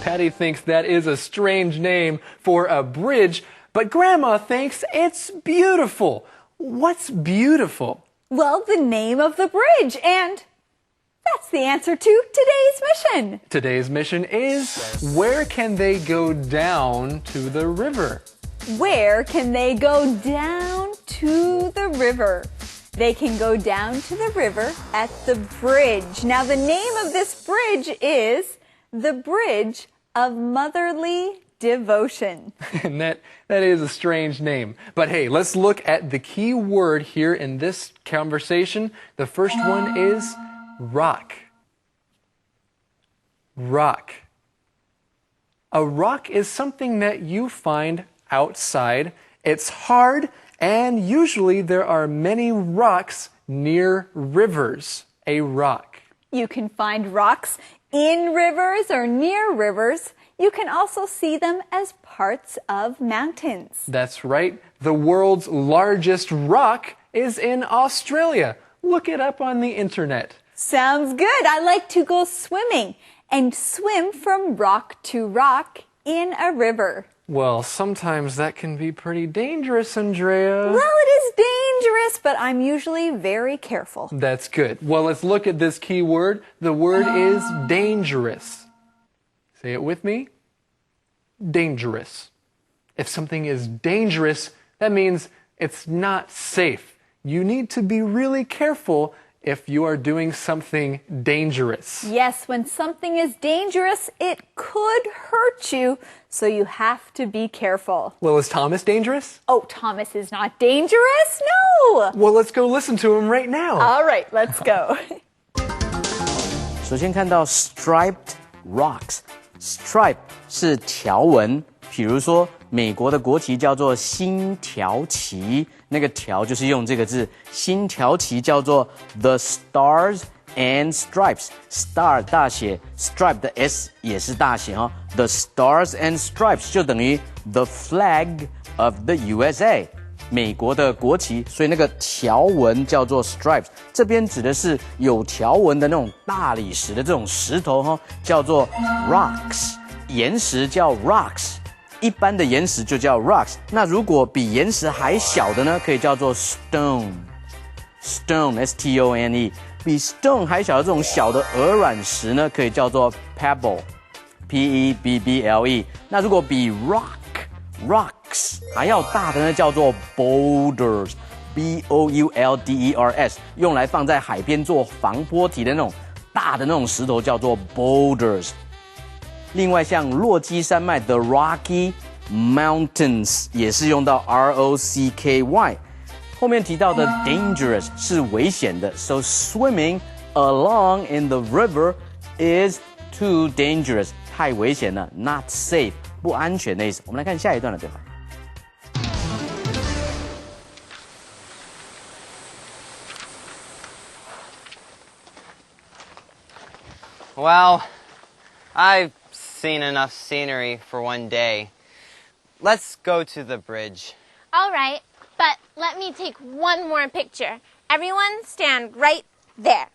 Patty thinks that is a strange name for a bridge, but Grandma thinks it's beautiful. What's beautiful? Well, the name of the bridge, and that's the answer to today's mission. Today's mission is, where can they go down to the river? Where can they go down to the river? They can go down to the river at the bridge. Now, the name of this bridge is the Bridge of Motherly Devotion. And that is a strange name. But hey, let's look at the key word here in this conversation. The first one is rock. Rock. A rock is something that you find outside. It's hard, and usually there are many rocks near rivers. A rock. You can find rocks in rivers or near rivers. You can also see them as parts of mountains. That's right. The world's largest rock is in Australia. Look it up on the internet. Sounds good. I like to go swimming and swim from rock to rock in a river. Well, sometimes that can be pretty dangerous, Andrea. Well, it is dangerous, but I'm usually very careful. That's good. Well, let's look at this key word. The word is dangerous. Say it with me. Dangerous. If something is dangerous, that means it's not safe. You need to be really careful if you are doing something dangerous. Yes, when something is dangerous, it could hurt you, so you have to be careful. Well, is Thomas dangerous? Oh, Thomas is not dangerous? No! Well, let's go listen to him right now. All right, let's go. 首先看到 striped rocks， Stripe 是条纹，比如说美国的国旗叫做星条旗，那个条就是用这个字，星条旗叫做 The Stars and Stripes。Star 大写 ，Stripe 的 S 也是大写哦。The Stars and Stripes 就等于 The Flag of the USA。美国的国旗，所以那个条纹叫做 stripes， 这边指的是有条纹的那种大理石的这种石头哈，叫做 rocks， 岩石叫 rocks， 一般的岩石就叫 rocks， 那如果比岩石还小的呢，可以叫做 stone S-T-O-N-E， 比 stone 还小的这种小的鹅卵石呢，可以叫做 pebble P-E-B-B-L-E， 那如果比 rocks 还要大的呢，叫做 boulders B-O-U-L-D-E-R-S， 用来放在海边做防波堤的那种大的那种石头叫做 boulders。另外像落基山脉 The Rocky Mountains 也是用到 R-O-C-K-Y。后面提到的 dangerous 是危险的 ，so swimming along in the river is too dangerous， 太危险了 ，not safe， 不安全的意思。我们来看下一段的对话。Well, I've seen enough scenery for one day. Let's go to the bridge. All right, but let me take one more picture. Everyone stand right there.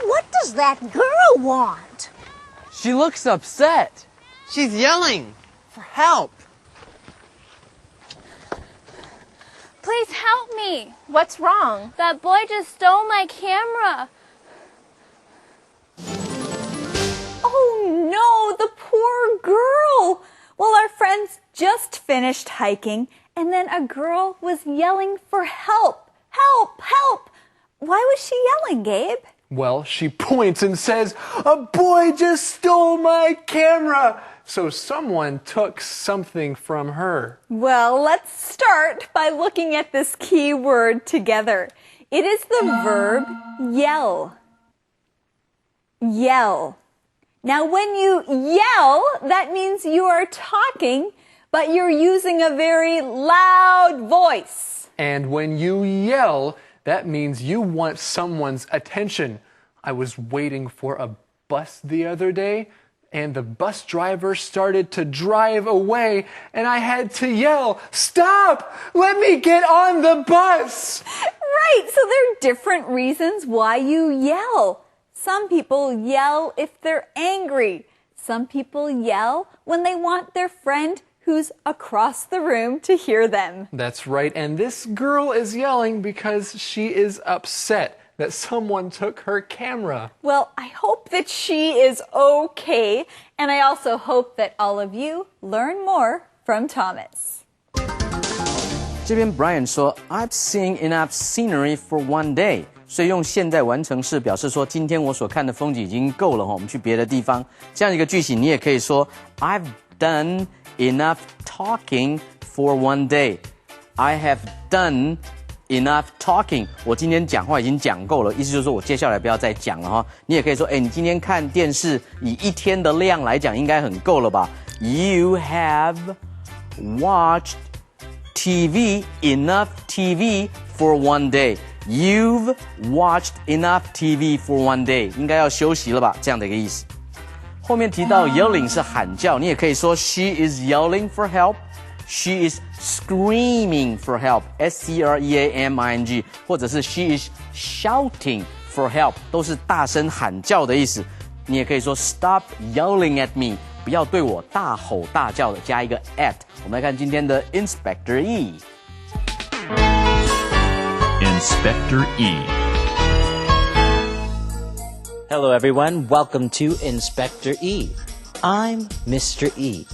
What does that girl want? She looks upset. She's yelling for help. Please help me. What's wrong? That boy just stole my camera. Oh no, the poor girl. Well, our friends just finished hiking, and then a girl was yelling for help. Help, help. Why was she yelling, Gabe? Well, she points and says, "A boy just stole my camera." So someone took something from her. Well, let's start by looking at this key word together. It is the verb yell. Yell. Now, when you yell, that means you are talking, but you're using a very loud voice. And when you yell, that means you want someone's attention. I was waiting for a bus the other day, and the bus driver started to drive away, and I had to yell, "Stop! Let me get on the bus!" Right, so there are different reasons why you yell. Some people yell if they're angry. Some people yell when they want their friend who's across the room to hear them. That's right, and this girl is yelling because she is upset that someone took her camera. Well, I hope that she is okay, and I also hope that all of you learn more from Thomas. 这边 Brian 说 I've seen enough scenery for one day， 所以用现在完成式表示说今天我所看的风景已经够了，我们去别的地方。这样一个句型你也可以说 I've done enough talking for one day. I have done enough talking. 我今天讲话已经讲够了，意思就是说我接下来不要再讲了哈。你也可以说，你今天看电视以一天的量来讲，应该很够了吧 ？You have watched TV enough TV for one day. You've watched enough TV for one day. 应该要休息了吧？这样的一个意思。后面提到 yelling 是喊叫，你也可以说 she is yelling for help, she is screaming for help, S-C-R-E-A-M-I-N-G， 或者是 she is shouting for help， 都是大声喊叫的意思。你也可以说 stop yelling at me， 不要对我大吼大叫的，加一个 at。我们来看今天的 Inspector E。 Inspector E。Hello everyone, welcome to Inspector E. I'm Mr. E.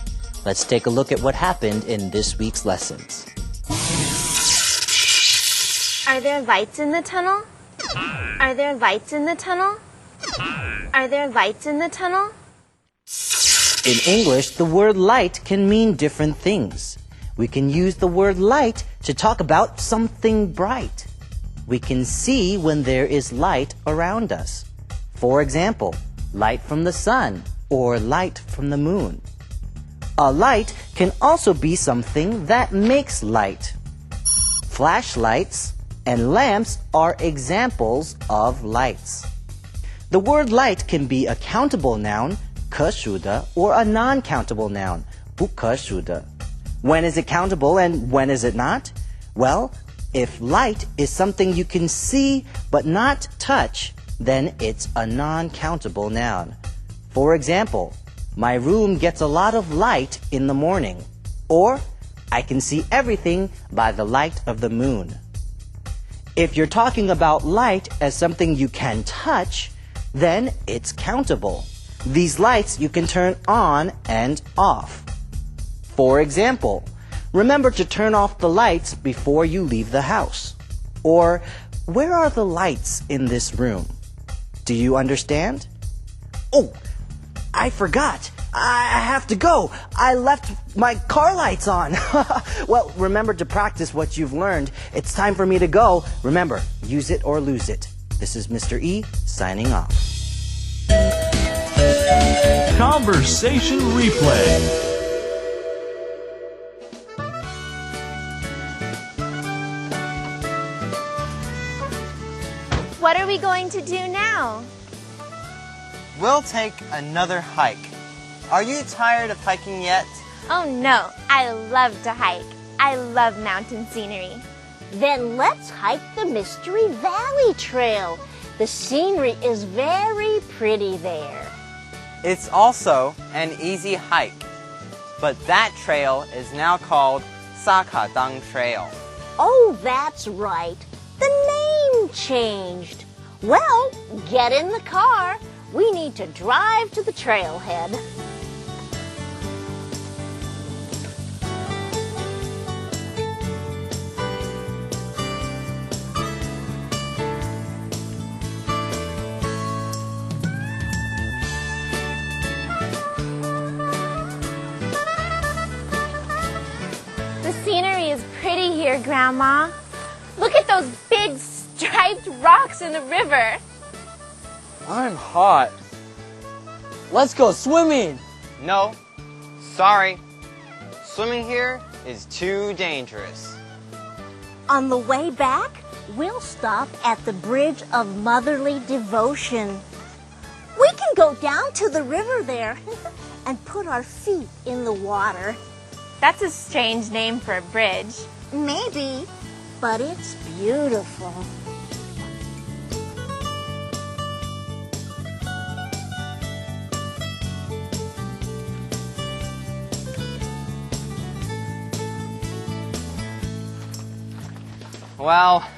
Let's take a look at what happened in this week's lessons. Are there lights in the tunnel? Are there lights in the tunnel? Are there lights in the tunnel? In English, the word light can mean different things. We can use the word light to talk about something bright. We can see when there is light around us. For example, light from the sun or light from the moon. A light can also be something that makes light. Flashlights and lamps are examples of lights. The word light can be a countable noun, 可数的, or a non-countable noun, 不可数的. When is it countable and when is it not? Well, if light is something you can see but not touch, then it's a non-countable noun. For example, my room gets a lot of light in the morning. Or, I can see everything by the light of the moon. If you're talking about light as something you can touch, then it's countable. These lights you can turn on and off. For example, remember to turn off the lights before you leave the house. Or, where are the lights in this room? Do you understand? Oh, I forgot. I have to go. I left my car lights on. Well, remember to practice what you've learned. It's time for me to go. Remember, use it or lose it. This is Mr. E signing off. Conversation replay. What are we going to do now? We'll take another hike. Are you tired of hiking yet? Oh no, I love to hike. I love mountain scenery. Then let's hike the Mystery Valley Trail. The scenery is very pretty there. It's also an easy hike, but that trail is now called Sakadang Trail. Oh, that's right. The name changed. Well, get in the car. We need to drive to the trailhead. The scenery is pretty here, Grandma. Look at those big striped rocks in the river. I'm hot. Let's go swimming. No, sorry. Swimming here is too dangerous. On the way back, we'll stop at the Bridge of Motherly Devotion. We can go down to the river there and put our feet in the water. That's a strange name for a bridge. Maybe, but it's beautiful. Well,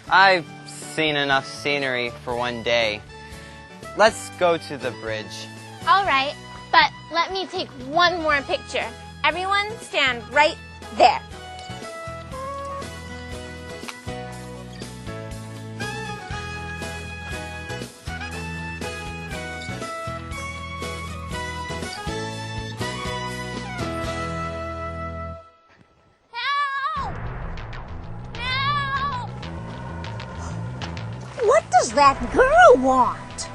I've seen enough scenery for one day. Let's go to the bridge. All right, but let me take one more picture. Everyone stand right there. What does that girl want?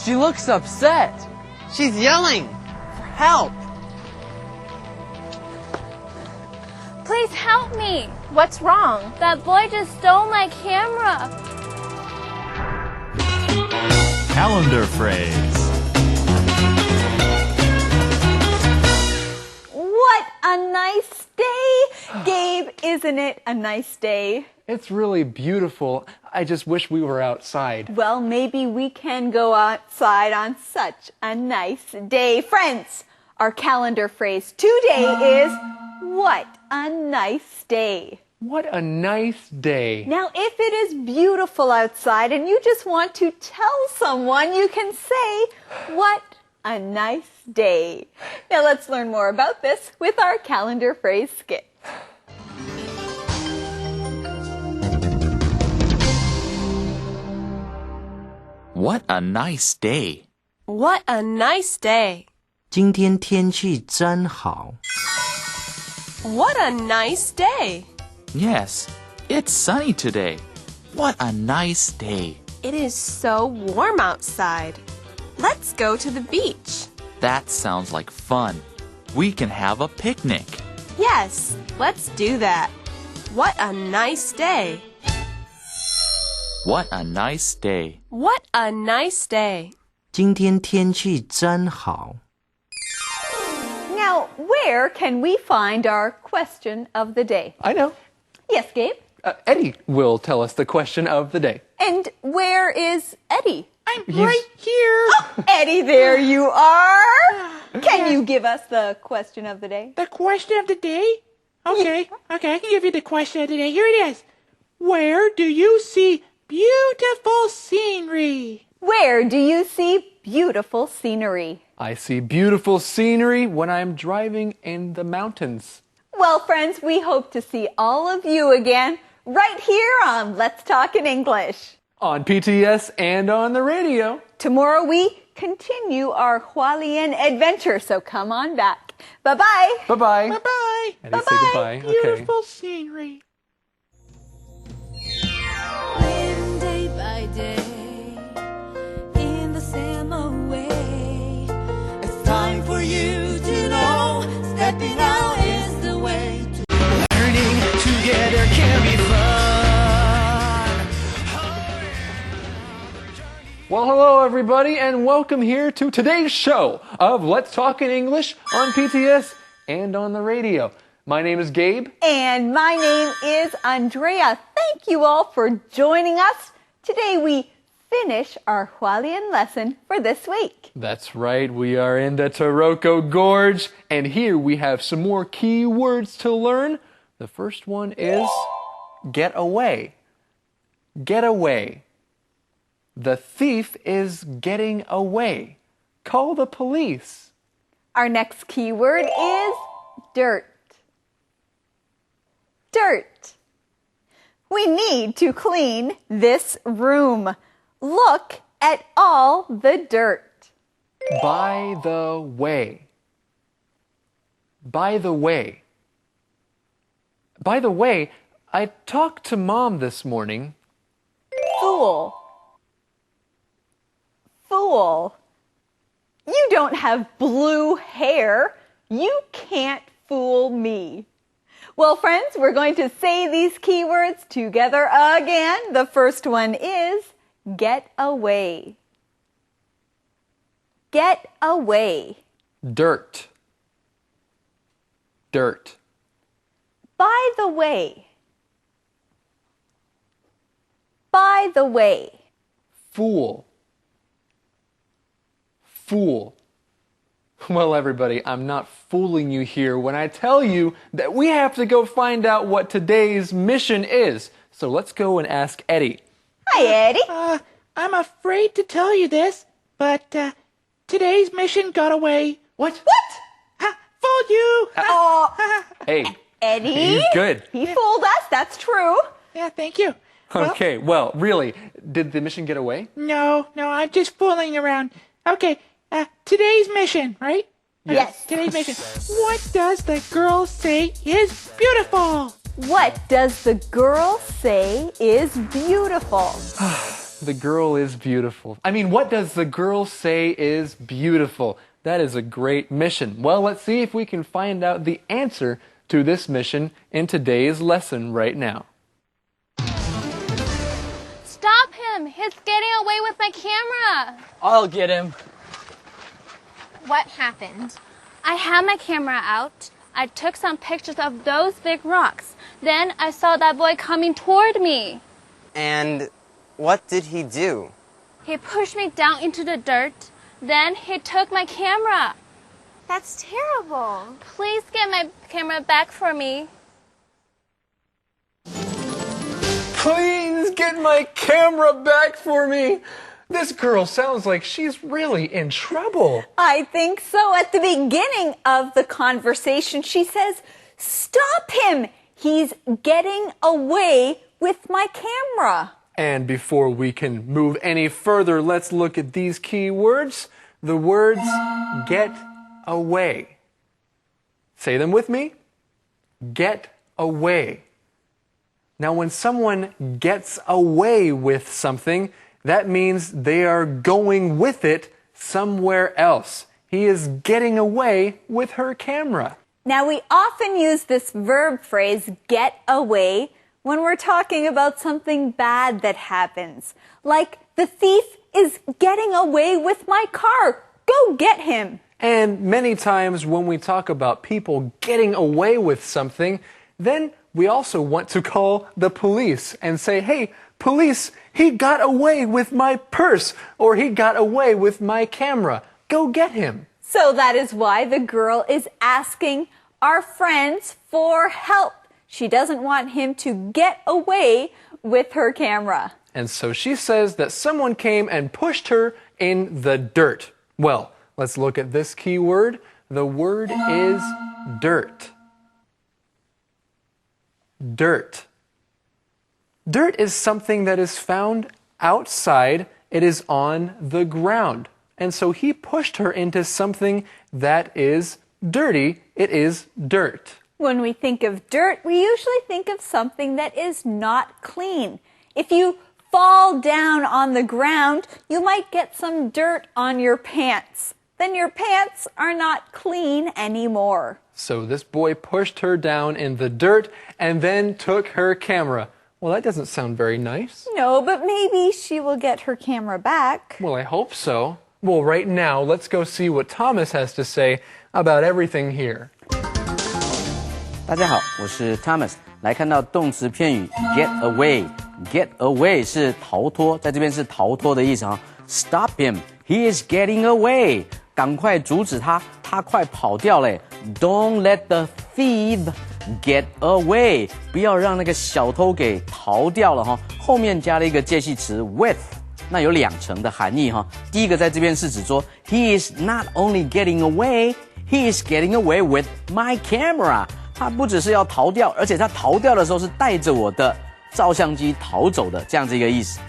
She looks upset. She's yelling for help. Please help me. What's wrong? That boy just stole my camera. Calendar phrase. What a nice day, Gabe. Isn't it a nice day? It's really beautiful. I just wish we were outside. Well, maybe we can go outside on such a nice day. Friends, our calendar phrase today is, what a nice day. What a nice day. Now, if it is beautiful outside and you just want to tell someone, you can say, what a nice day. Now, let's learn more about this with our calendar phrase skit. What a nice day. What a nice day. 今天天气真好。 What a nice day. Yes, it's sunny today. What a nice day. It is so warm outside. Let's go to the beach. That sounds like fun. We can have a picnic. Yes, let's do that. What a nice day. What a nice day. What a nice day. 今天天气真好。 Now, where can we find our question of the day? I know. Yes, Gabe? Eddie will tell us the question of the day. And where is Eddie? I'm right here. Oh, Eddie, there you are. Can you give us the question of the day? The question of the day? Okay, I can give you the question of the day. Here it is. Where do you see beautiful scenery? Where do you see beautiful scenery? I see beautiful scenery when I'm driving in the mountains. Well, friends, we hope to see all of you again right here on Let's Talk in English. On PTS and on the radio. Tomorrow we continue our Hualien adventure, so come on back. Bye-bye. Bye-bye. Bye-bye. Eddie, say goodbye. Beautiful scenery. Living day by day in the same way. It's time for you to know stepping out is the way to learning together can be fun. Well, hello everybody, and welcome here to today's show of Let's Talk in English on PTS and on the radio. My name is Gabe. And my name is Andrea. Thank you all for joining us. Today we finish our Hualien lesson for this week. That's right, we are in the Taroko Gorge, and here we have some more key words to learn. The first one is get away. Get away. The thief is getting away. Call the police. Our next key word is dirt. Dirt. We need to clean this room. Look at all the dirt. By the way. By the way. By the way, I talked to Mom this morning. Fool. Fool. You don't have blue hair. You can't fool me. Well, friends, we're going to say these keywords together again. The first one is get away. Get away. Dirt. Dirt. By the way. By the way. Fool. Fool. Well, everybody, I'm not fooling you here when I tell you that we have to go find out what today's mission is. So let's go and ask Eddie. Hi, Eddie. I'm afraid to tell you this, but today's mission got away. What? Ha, fooled you. Oh, Hey, Eddie. he's good. He fooled us. That's true. Yeah, thank you. Okay, well, really, did the mission get away? No, I'm just fooling around. Okay, today's mission, right? Yes. Today's mission. What does the girl say is beautiful? What does the girl say is beautiful? The girl is beautiful. I mean, what does the girl say is beautiful? That is a great mission. Well, let's see if we can find out the answer to this mission in today's lesson right now. Stop him! He's getting away with my camera! I'll get him. What happened? I had my camera out. I took some pictures of those big rocks. Then I saw that boy coming toward me. And what did he do? He pushed me down into the dirt. Then he took my camera. That's terrible. Please get my camera back for me. Please get my camera back for me. This girl sounds like she's really in trouble. I think so. At the beginning of the conversation, she says, "Stop him. He's getting away with my camera." And before we can move any further, let's look at these key words. The words get away. Say them with me. Get away. Now, when someone gets away with something, that means they are going with it somewhere else. He is getting away with her camera. Now, we often use this verb phrase, get away, when we're talking about something bad that happens. Like, the thief is getting away with my car. Go get him. And many times when we talk about people getting away with something, then we also want to call the police and say, hey, police, he got away with my purse, or he got away with my camera. Go get him. So that is why the girl is asking our friends for help. She doesn't want him to get away with her camera. And so she says that someone came and pushed her in the dirt. Well, let's look at this key word. The word is dirt. Dirt. Dirt is something that is found outside. It is on the ground. And so he pushed her into something that is dirty. It is dirt. When we think of dirt, we usually think of something that is not clean. If you fall down on the ground, you might get some dirt on your pants. Then your pants are not clean anymore. So this boy pushed her down in the dirt and then took her camera. Well, that doesn't sound very nice. No, but maybe she will get her camera back. Well, I hope so. Well, right now, let's go see what Thomas has to say about everything here. 大家好，我是 Thomas。来看到动词片语 get away。Get away 是逃脱，在这边是逃脱的意思哈。Stop him, he is getting away。赶快阻止他，他快跑掉了。Don't let the thief get away， 不要让那个小偷给逃掉了哈。后面加了一个介系词 with， 那有两层的含义哈。第一个在这边是指说 he is not only getting away, he is getting away with my camera。他不只是要逃掉，而且他逃掉的时候是带着我的照相机逃走的，这样子一个意思。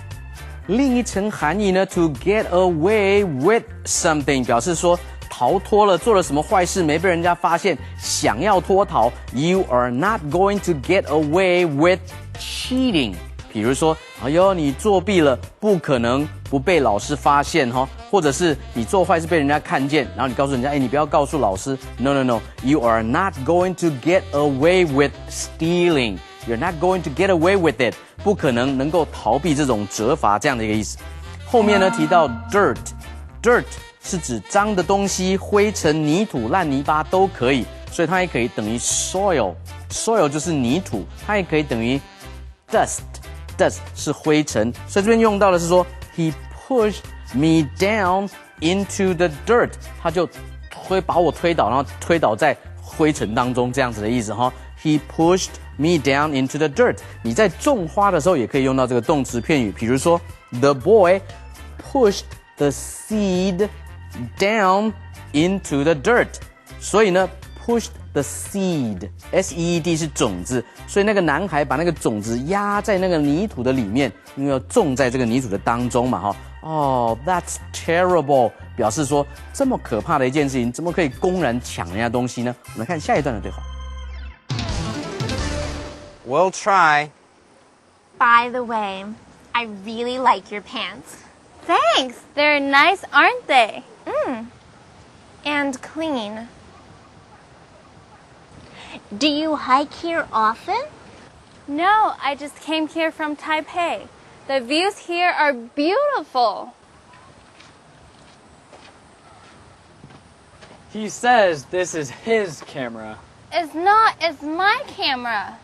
另一层含义呢 ，to get away with something 表示说逃脱了，做了什么坏事没被人家发现，想要脱逃。You are not going to get away with cheating。比如说，哎呦，你作弊了，不可能不被老师发现哈，或者是你做坏事被人家看见，然后你告诉人家，哎，你不要告诉老师。No, you are not going to get away with stealing. You're not going to get away with it. 不可能能够逃避这种责罚这样的一个意思。后面呢提到 dirt 是指脏的东西，灰尘、泥土、烂泥巴都可以，所以它也可以等于 soil 就是泥土，它也可以等于 dust 是灰尘，所以这边用到的是说 he pushed me down into the dirt， 他就把我推倒，然后推倒在灰尘当中这样子的意思哈。He pushed me down into the dirt。你在种花的时候也可以用到这个动词片语，比如说 the boy pushed the seed down into the dirt。所以呢 pushed the seed S-E-E-D 是种子，所以那个男孩把那个种子压在那个泥土的里面，因为要种在这个泥土的当中嘛哈。Oh, that's terrible， 表示说这么可怕的一件事情，怎么可以公然抢人家东西呢？我们来看下一段的对话。We'll try. By the way, I really like your pants. Thanks. They're nice, aren't they? And clean. Do you hike here often? No, I just came here from Taipei. The views here are beautiful. He says this is his camera. It's not, it's my camera.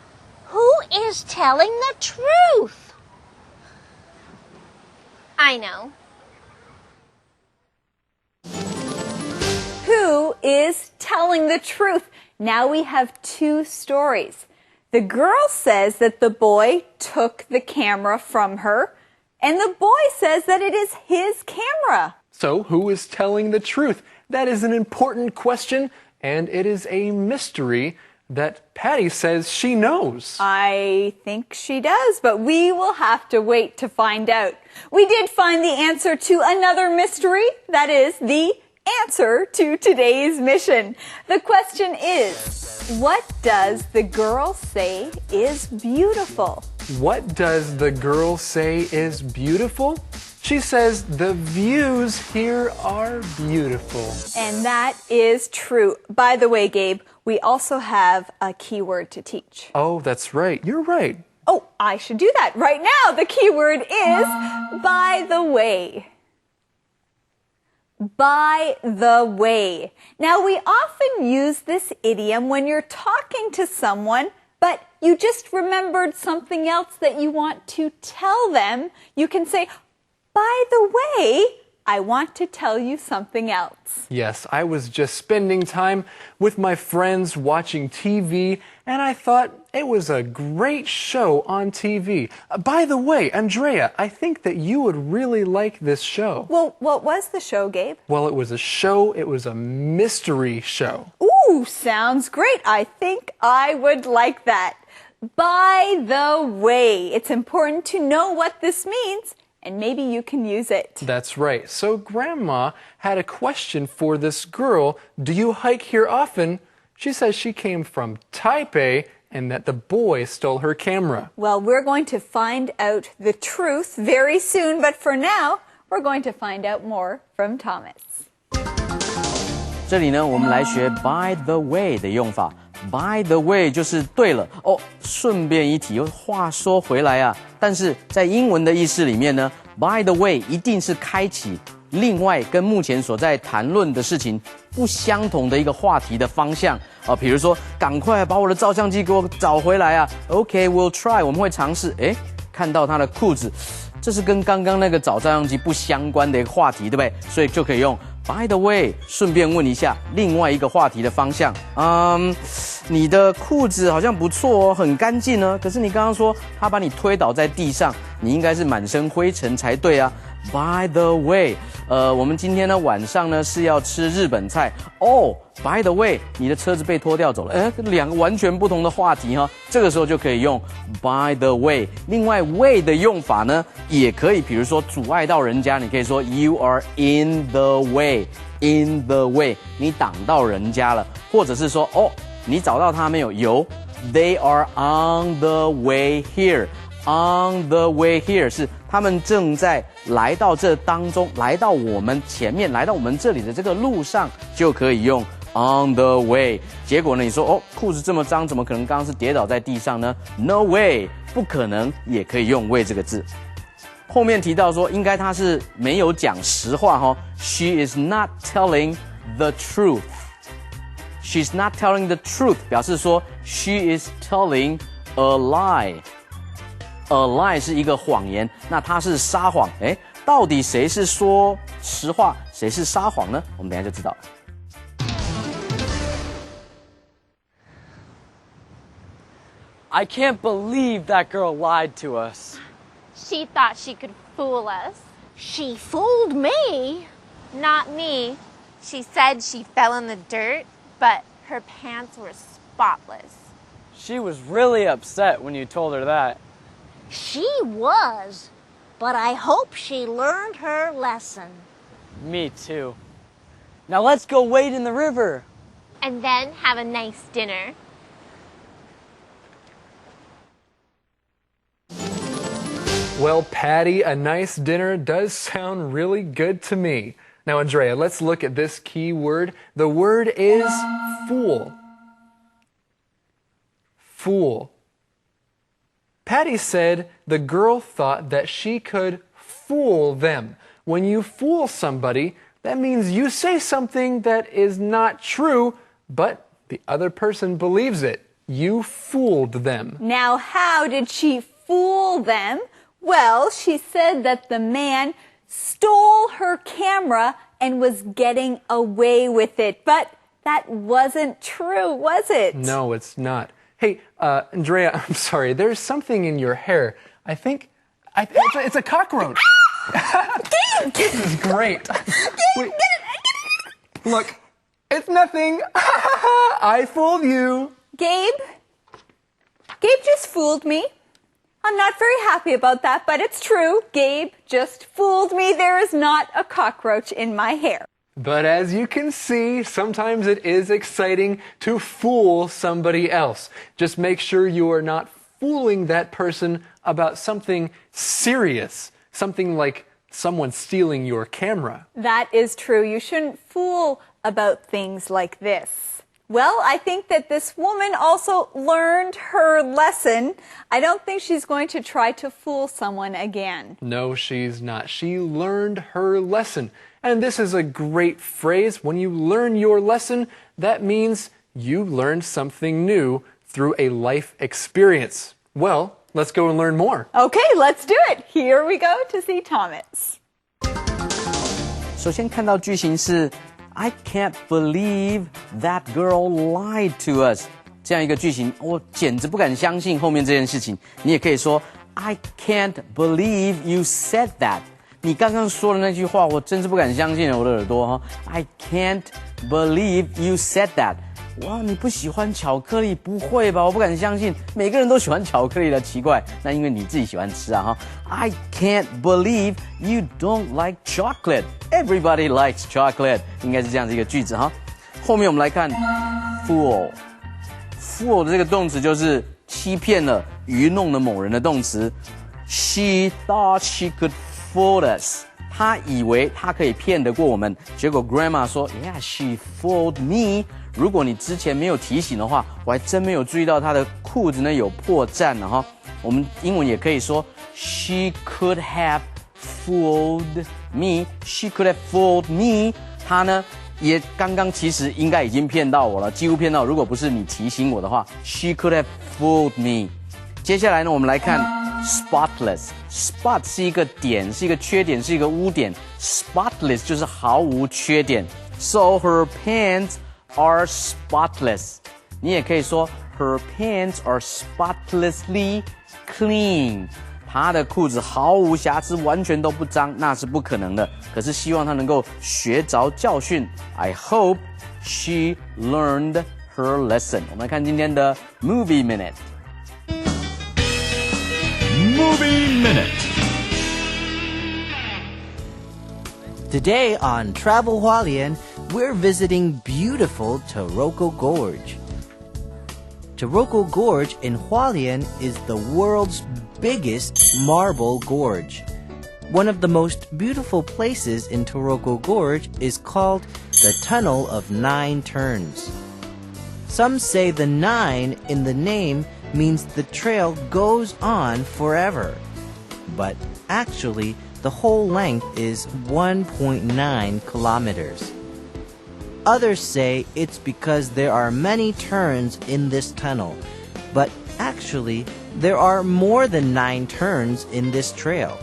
Who is telling the truth? I know. Who is telling the truth? Now we have two stories. The girl says that the boy took the camera from her, and the boy says that it is his camera. So, who is telling the truth? That is an important question, and it is a mystery that Patty says she knows. I think she does, but we will have to wait to find out. We did find the answer to another mystery. That is the answer to today's mission. The question is, what does the girl say is beautiful? What does the girl say is beautiful? She says the views here are beautiful. And that is true. By the way, Gabe, we also have a keyword to teach. Oh, that's right. You're right. Oh, I should do that right now. The keyword is by the way. By the way. Now, we often use this idiom when you're talking to someone, but you just remembered something else that you want to tell them. You can say, by the way, I want to tell you something else. Yes, I was just spending time with my friends watching TV, and I thought it was a great show on TV. By the way, Andrea, I think that you would really like this show. Well, what was the show, Gabe? Well, it was a mystery show. Ooh, sounds great. I think I would like that. By the way, it's important to know what this means, and maybe you can use it. That's right. So Grandma had a question for this girl. Do you hike here often? She says she came from Taipei and that the boy stole her camera. Well, we're going to find out the truth very soon, but for now, we're going to find out more from Thomas. 这里呢，我们来学 by the way 的用法。By the way 就是对了哦。顺便一提，话说回来啊，但是在英文的意思里面呢 ，by the way 一定是开启另外跟目前所在谈论的事情不相同的一个话题的方向啊。比如说，赶快把我的照相机给我找回来啊。OK, we'll try， 我们会尝试。诶，看到他的裤子，这是跟刚刚那个找照相机不相关的一个话题，对不对？所以就可以用 by the way， 顺便问一下另外一个话题的方向。你的裤子好像不错哦，很干净呢。可是你刚刚说他把你推倒在地上，你应该是满身灰尘才对啊。By the way， 我们今天呢晚上呢是要吃日本菜哦。By the way， 你的车子被拖掉走了，两个完全不同的话题哈。这个时候就可以用 by the way。另外 way 的用法呢，也可以，比如说阻碍到人家，你可以说 you are in the way。In the way， 你挡到人家了，或者是说哦，你找到他没有？有 ，they are on the way here。On the way here 是他们正在来到这当中，来到我们前面，来到我们这里的这个路上，就可以用 on the way。结果呢，你说哦，裤子这么脏，怎么可能刚刚是跌倒在地上呢 ？No way， 不可能，也可以用 way 这个字。后面提到说，应该他是没有讲实话哈。She is not telling the truth. She's not telling the truth， 表示说 she is telling a lie。A lie 是一个谎言，那她是撒谎。到底谁是说实话，谁是撒谎呢？我们等一下就知道了。I can't believe that girl lied to us. She thought she could fool us. She fooled me. Not me. She said she fell in the dirt, but her pants were spotless. She was really upset when you told her that. She was, but I hope she learned her lesson. Me too. Now let's go wade in the river. And then have a nice dinner. Well, Patty, a nice dinner does sound really good to me. Now, Andrea, let's look at this key word. The word is fool. Fool. Patty said the girl thought that she could fool them. When you fool somebody, that means you say something that is not true, but the other person believes it. You fooled them. Now, how did she fool them? Well, she said that the man stole her camera and was getting away with it. But that wasn't true, was it? No, it's not. Hey, Andrea, I'm sorry. There's something in your hair. I think it's a cockroach. This is great. Wait. Look, it's nothing. I fooled you. Gabe just fooled me. I'm not very happy about that, but it's true. Gabe just fooled me. There is not a cockroach in my hair. But as you can see, sometimes it is exciting to fool somebody else. Just make sure you are not fooling that person about something serious, something like someone stealing your camera. That is true. You shouldn't fool about things like this. Well, I think that this woman also learned her lesson. I don't think she's going to try to fool someone again. No, she's not. She learned her lesson. And this is a great phrase. When you learn your lesson, that means you learned something new through a life experience. Well, let's go and learn more. Okay, let's do it. Here we go to see Thomas. 首先看到句型是 I can't believe that girl lied to us 这样一个句型，我简直不敢相信后面这件事情。你也可以说 I can't believe you said that 你刚刚说的那句话，我真是不敢相信我的耳朵哈。I can't believe you said that。哇，你不喜欢巧克力？不会吧，我不敢相信，每个人都喜欢巧克力的，奇怪。那因为你自己喜欢吃啊哈。I can't believe you don't like chocolate. Everybody likes chocolate. 应该是这样子一个句子哈。后面我们来看 fool。fool 的这个动词就是欺骗了、愚弄了某人的动词。She thought she could fool us. 她以为她可以骗得过我们，结果 Grandma 说 ，Yeah, she fooled me. 如果你之前没有提醒的话，我还真没有注意到她的裤子呢有破绽了哈。我们英文也可以说 ，She could have fooled me. She could have fooled me. 她呢也刚刚其实应该已经骗到我了，几乎骗到。如果不是你提醒我的话 ，She could have fooled me. 接下来呢，我们来看 spotless。spot 是一个点，是一个缺点，是一个污点。spotless 就是毫无缺点。So her pants are spotless. 你也可以说 her pants are spotlessly clean. 她的裤子毫无瑕疵，完全都不脏，那是不可能的。可是希望她能够学着教训。I hope she learned her lesson. 我们来看今天的 Movie Minute。Movie Minute. Today on Travel Hualien, we're visiting beautiful Taroko Gorge. Taroko Gorge in Hualien is the world's biggest marble gorge. One of the most beautiful places in Taroko Gorge is called the Tunnel of Nine Turns. Some say the 9 in the name means the trail goes on forever. But actually, the whole length is 1.9 kilometers. Others say it's because there are many turns in this tunnel, but actually, there are more than 9 turns in this trail.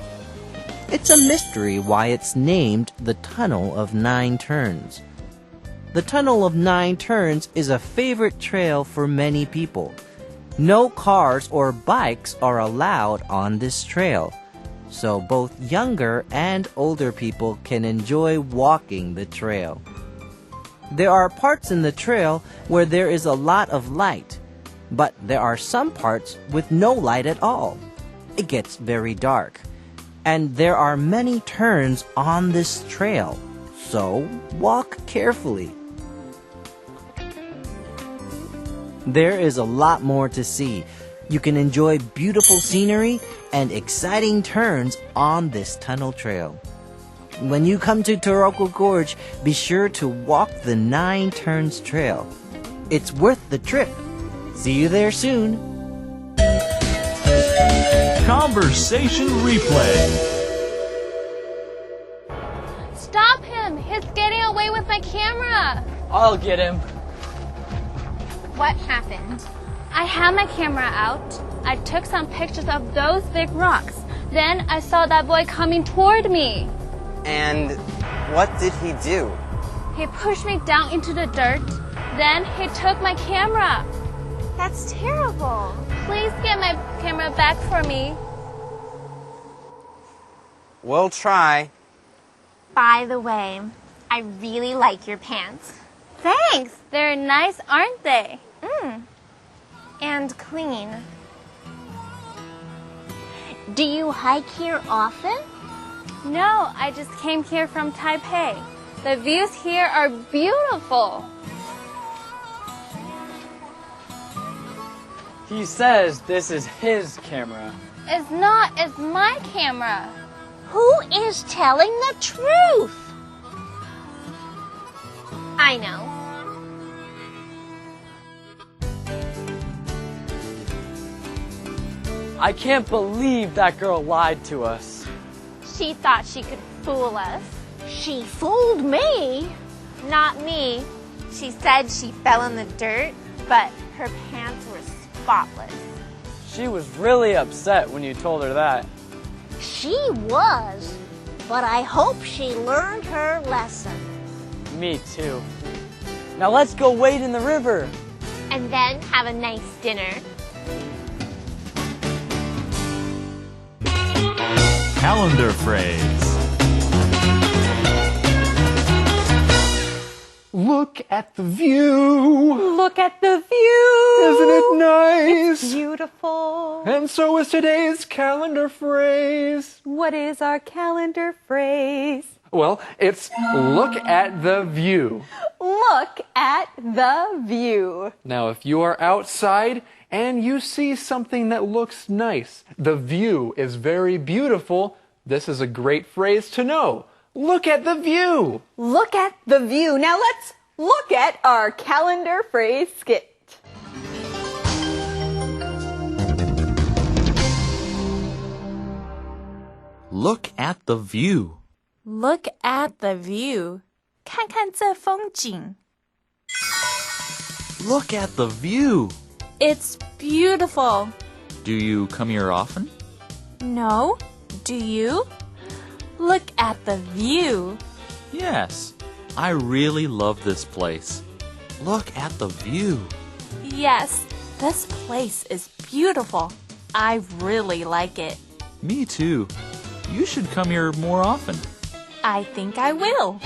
It's a mystery why it's named the Tunnel of Nine Turns. The Tunnel of Nine Turns is a favorite trail for many people. No cars or bikes are allowed on this trail, so both younger and older people can enjoy walking the trail. There are parts in the trail where there is a lot of light, but there are some parts with no light at all. It gets very dark, and there are many turns on this trail, so walk carefully. There is a lot more to see. You can enjoy beautiful scenery and exciting turns on this tunnel trail. When you come to Taroko Gorge, be sure to walk the 9 Turns Trail. It's worth the trip. See you there soon. Conversation Replay. Stop him! He's getting away with my camera! I'll get him. What happened? I had my camera out. I took some pictures of those big rocks. Then I saw that boy coming toward me. And what did he do? He pushed me down into the dirt. Then he took my camera. That's terrible. Please get my camera back for me. We'll try. By the way, I really like your pants. Thanks. They're nice, aren't they? and clean. Do you hike here often? No, I just came here from Taipei. The views here are beautiful. He says this is his camera. It's not, it's my camera. Who is telling the truth? I know. I can't believe that girl lied to us. She thought she could fool us. She fooled me. Not me. She said she fell in the dirt, but her pants were spotless. She was really upset when you told her that. She was, but I hope she learned her lesson. Me too. Now let's go wade in the river. And then have a nice dinner. Calendar phrase. Look at the view. Look at the view. Isn't it nice? It's beautiful. And so is today's calendar phrase. What is our calendar phrase? Well, it's look at the view. Look at the view. Now, if you are outside and you see something that looks nice, the view is very beautiful, this is a great phrase to know. Look at the view. Look at the view. Now let's look at our calendar phrase skit. Look at the view. Look at the view. 看看这风景. Look at the view. It's beautiful. Do you come here often? No? Do you? Look at the view. Yes. I really love this place. Look at the view. Yes, this place is beautiful. I really like it. Me too. You should come here more often. I think I will.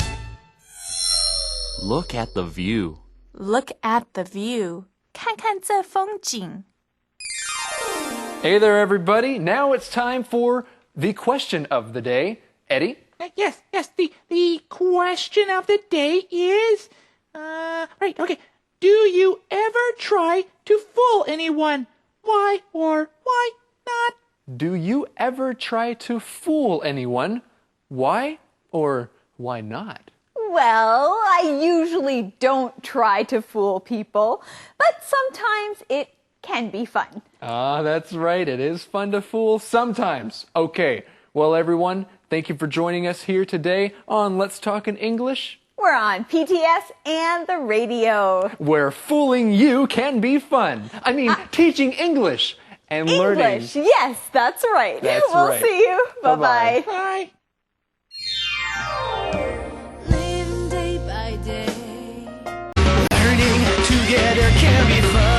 Look at the view. Look at the view. 看看这风景. Hey there, everybody. Now it's time for the question of the day. Eddie? Yes. The question of the day is, right, okay. Do you ever try to fool anyone? Why or why not? Do you ever try to fool anyone? Why or why not? Well, I usually don't try to fool people, but sometimes it can be fun. Ah, that's right. It is fun to fool sometimes. Okay. Well, everyone, thank you for joining us here today on Let's Talk in English. We're on PTS and the radio. Where fooling you can be fun. I mean, teaching English and learning. English, yes, that's right. That's we'll right. see you. Bye-bye. Bye. Living day by day. Learning together can be fun.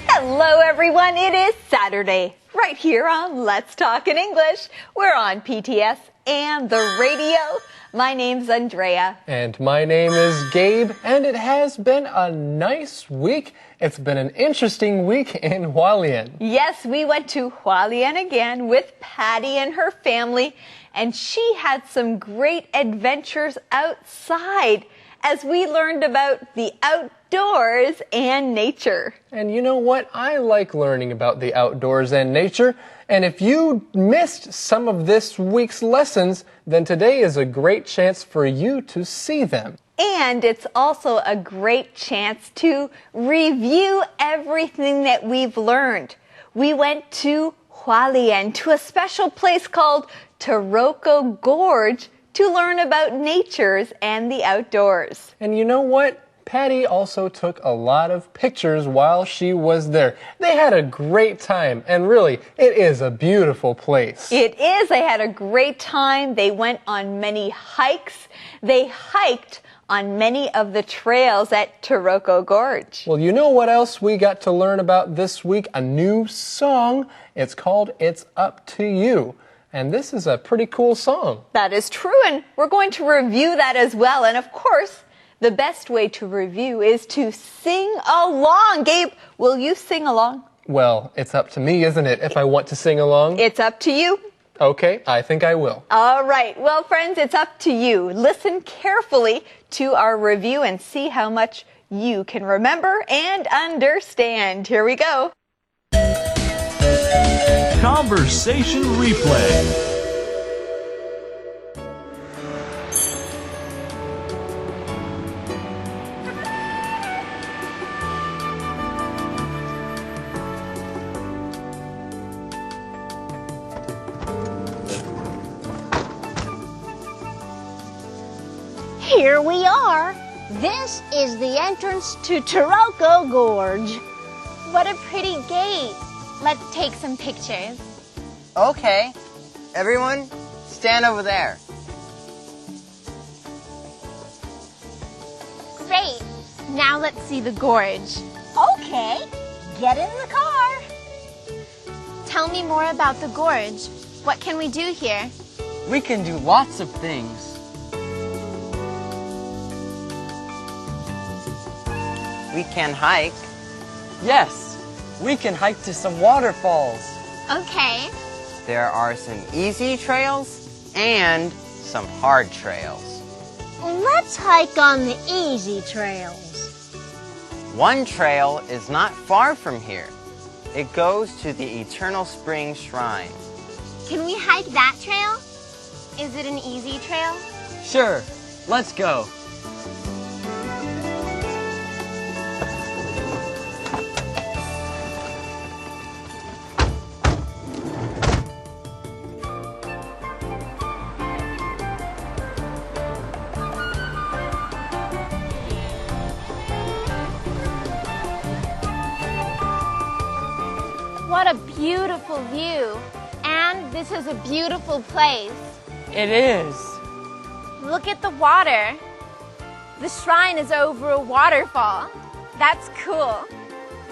Hello, everyone. It is Saturday, right here on Let's Talk in English. We're on PTS and the radio. My name's Andrea. And my name is Gabe, and it has been a nice week. It's been an interesting week in Hualien. Yes, we went to Hualien again with Patty and her family, and she had some great adventures outside as we learned about the outdoors and nature. And you know what? I like learning about the outdoors and nature. And if you missed some of this week's lessons, then today is a great chance for you to see them. And it's also a great chance to review everything that we've learned. We went to Hualien, to a special place called Taroko Gorge, to learn about natures and the outdoors. And you know what? Patty also took a lot of pictures while she was there. They had a great time, and really, it is a beautiful place. It is. They had a great time. They went on many hikes. They hiked on many of the trails at Taroko Gorge. Well, you know what else we got to learn about this week? A new song. It's called It's Up to You. And this is a pretty cool song. That is true, and we're going to review that as well. And of course, The best way to review is to sing along. Gabe, will you sing along? Well, it's up to me, isn't it, if I want to sing along? It's up to you. Okay, I think I will. All right. Well, friends, it's up to you. Listen carefully to our review and see how much you can remember and understand. Here we go. Conversation replay. Here we are. This is the entrance to Taroko Gorge. What a pretty gate. Let's take some pictures. Okay. Everyone, stand over there. Great. Now let's see the gorge. Okay, get in the car. Tell me more about the gorge. What can we do here? We can do lots of things. We can hike. Yes, we can hike to some waterfalls. Okay. There are some easy trails and some hard trails. Let's hike on the easy trails. One trail is not far from here. It goes to the Eternal Spring Shrine. Can we hike that trail? Is it an easy trail? Sure, let's go. What a beautiful view. And this is a beautiful place. It is. Look at the water. The shrine is over a waterfall. That's cool.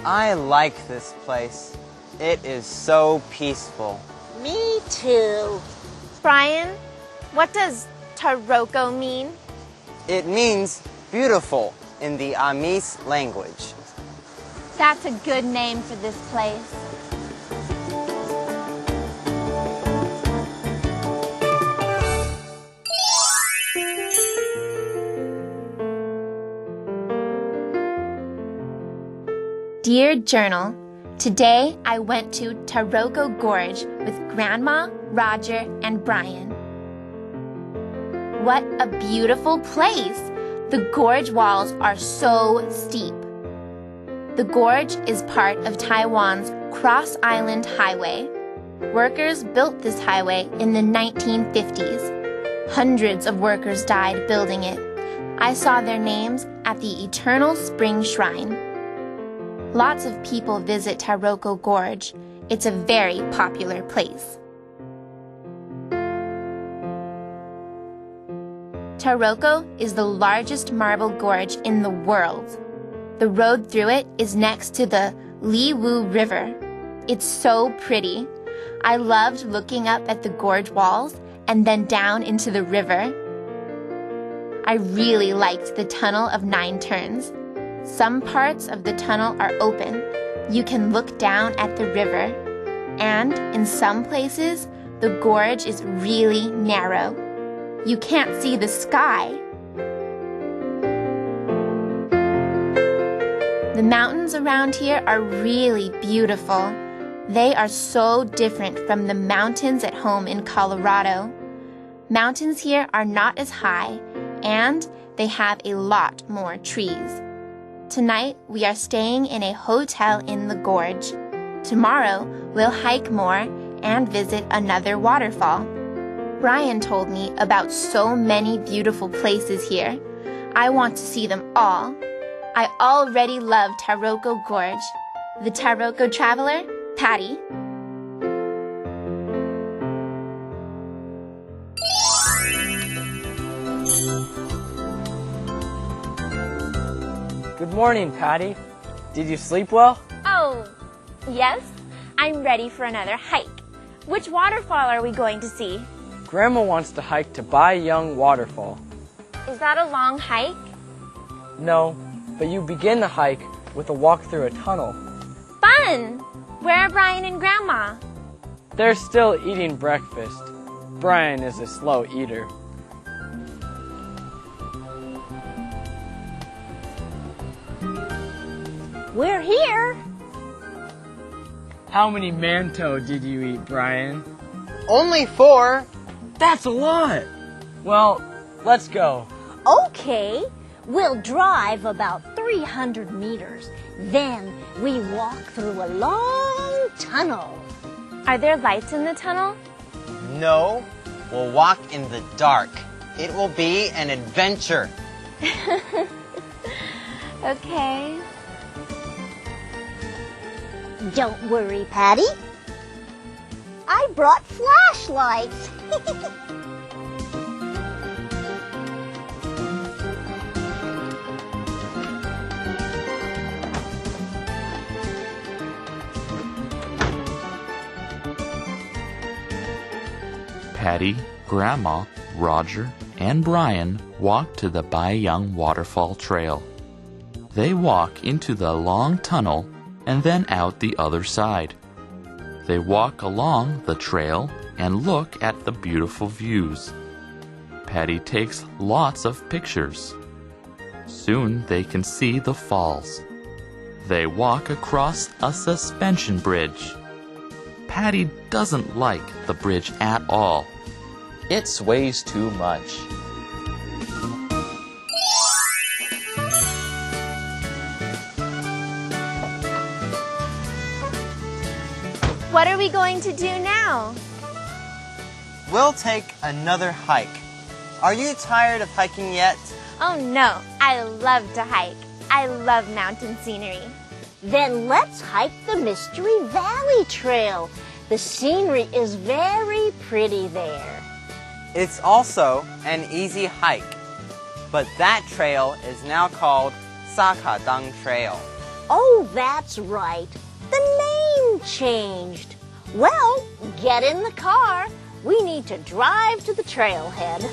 I like this place. It is so peaceful. Me too. Brian, what does Taroko mean? It means beautiful in the Amis language. That's a good name for this place. Dear Journal, today I went to Taroko Gorge with Grandma, Roger, and Brian. What a beautiful place! The gorge walls are so steep. The gorge is part of Taiwan's Cross Island Highway. Workers built this highway in the 1950s. Hundreds of workers died building it. I saw their names at the Eternal Spring Shrine. Lots of people visit Taroko Gorge. It's a very popular place. Taroko is the largest marble gorge in the world. The road through it is next to the Liwu River. It's so pretty. I loved looking up at the gorge walls and then down into the river. I really liked the Tunnel of Nine Turns. Some parts of the tunnel are open. You can look down at the river. And in some places, the gorge is really narrow. You can't see the sky. The mountains around here are really beautiful. They are so different from the mountains at home in Colorado. Mountains here are not as high, and they have a lot more trees. Tonight, we are staying in a hotel in the gorge. Tomorrow, we'll hike more and visit another waterfall. Brian told me about so many beautiful places here. I want to see them all. I already love Taroko Gorge. The Taroko Traveler, Patty. Good morning, Patty. Did you sleep well? Oh, yes. I'm ready for another hike. Which waterfall are we going to see? Grandma wants to hike to Bai Young Waterfall. Is that a long hike? No, but you begin the hike with a walk through a tunnel. Fun! Where are Brian and Grandma? They're still eating breakfast. Brian is a slow eater. We're here. How many mantou did you eat, Brian? Only 4. That's a lot. Well, let's go. Okay, we'll drive about 300 meters. Then we walk through a long tunnel. Are there lights in the tunnel? No, we'll walk in the dark. It will be an adventure. Okay. Don't worry, Patty. I brought flashlights. Patty, Grandma, Roger, and Brian walk to the Baiyang Waterfall Trail. They walk into the long tunnel and then out the other side. They walk along the trail and look at the beautiful views. Patty takes lots of pictures. Soon they can see the falls. They walk across a suspension bridge. Patty doesn't like the bridge at all. It sways too much. What are we going to do now? We'll take another hike. Are you tired of hiking yet? Oh no, I love to hike. I love mountain scenery. Then let's hike the Mystery Valley Trail. The scenery is very pretty there. It's also an easy hike, but that trail is now called Sakadang Trail. Oh, that's right. The name changed. Well, get in the car. We need to drive to the trailhead.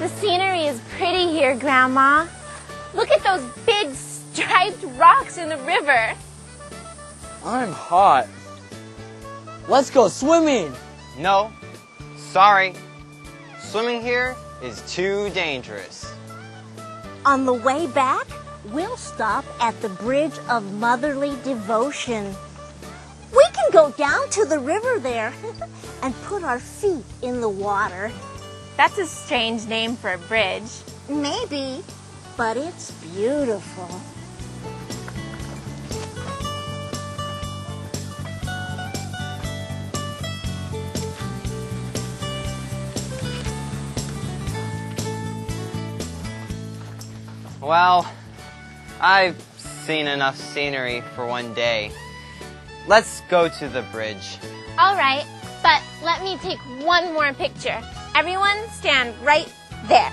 The scenery is pretty here, Grandma. Look at those big striped rocks in the river. I'm hot. Let's go swimming. No, sorry. Swimming here is too dangerous. On the way back, we'll stop at the Bridge of Motherly Devotion. We can go down to the river there and put our feet in the water. That's a strange name for a bridge. Maybe, but it's beautiful. Well, I've seen enough scenery for one day. Let's go to the bridge. All right, but let me take one more picture. Everyone stand right there.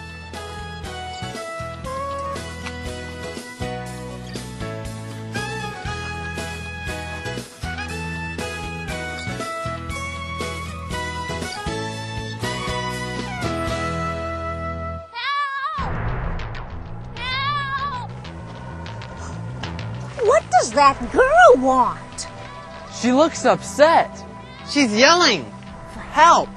What does that girl want? She looks upset. She's yelling for help.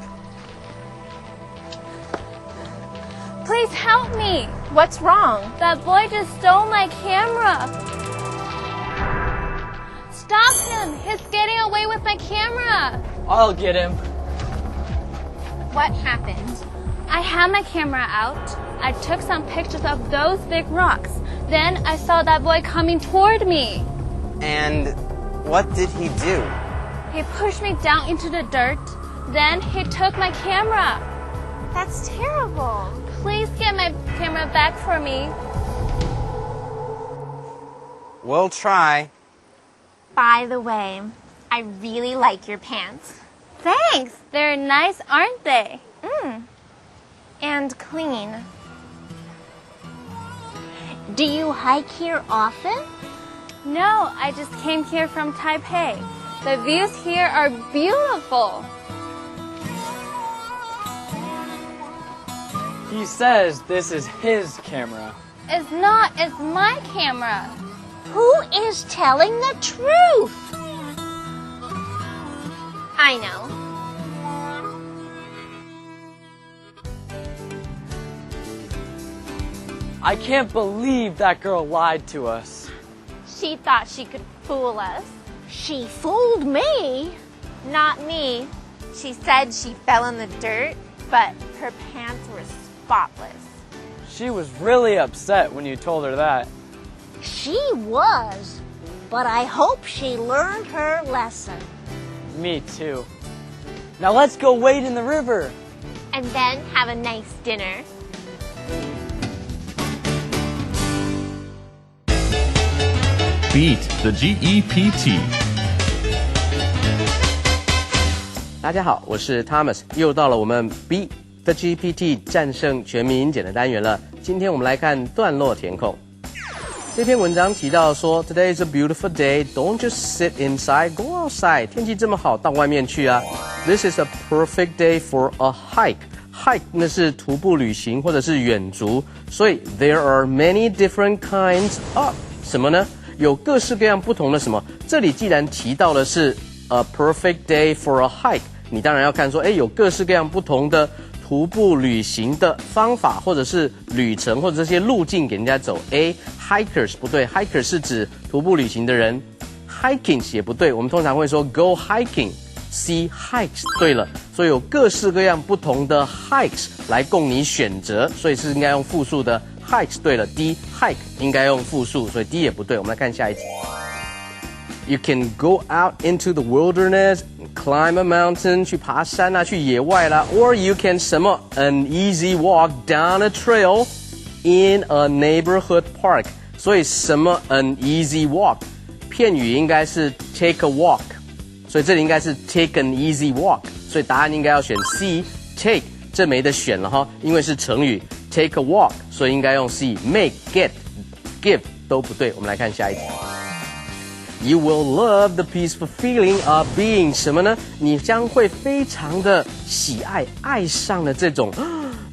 Please help me. What's wrong? That boy just stole my camera. Stop him. He's getting away with my camera. I'll get him. What happened? I had my camera out. I took some pictures of those big rocks. Then I saw that boy coming toward me. And what did he do? He pushed me down into the dirt. Then he took my camera. That's terrible. Please get my camera back for me. We'll try. By the way, I really like your pants. Thanks. They're nice, aren't they? and clean. Do you hike here often? No, I just came here from Taipei. The views here are beautiful. He says this is his camera. It's not, it's my camera. Who is telling the truth? I know. I can't believe that girl lied to us. She thought she could fool us. She fooled me. Not me. She said she fell in the dirt, but her pants were spotless. She was really upset when you told her that. She was, but I hope she learned her lesson. Me too. Now let's go wade in the river. And then have a nice dinner. Beat the GEPT. 大家好，我是 Thomas， 又到了我们 Beat the GPT 战胜全民英检的单元了。今天我们来看段落填空。这篇文章提到说 ，Today is a beautiful day. Don't just sit inside, go outside. 天气这么好，到外面去啊。This is a perfect day for a hike. Hike 那是徒步旅行或者是远足，所以 there are many different kinds of 什么呢？有各式各样不同的什么？这里既然提到的是 a perfect day for a hike， 你当然要看说，有各式各样不同的徒步旅行的方法，或者是旅程，或者这些路径给人家走。hikers 不对 ，hiker 是指徒步旅行的人 ，hiking 也不对，我们通常会说 go hiking。C hikes 对了，所以有各式各样不同的 hikes 来供你选择，所以是应该用复数的 hikes 对了。D hike 应该用复数，所以 D 也不对。我们来看下一题。You can go out into the wilderness, climb a mountain 去爬山啊，去野外啦 ，or you can 什么 an easy walk down a trail in a neighborhood park。所以什么 an easy walk 片语应该是 take a walk。所以这里应该是 take an easy walk， 所以答案应该要选 C take， 这没得选了哈，因为是成语 take a walk， 所以应该用 C make get give 都不对。我们来看下一题。You will love the peaceful feeling of being 什么呢？你将会非常的喜爱，爱上了这种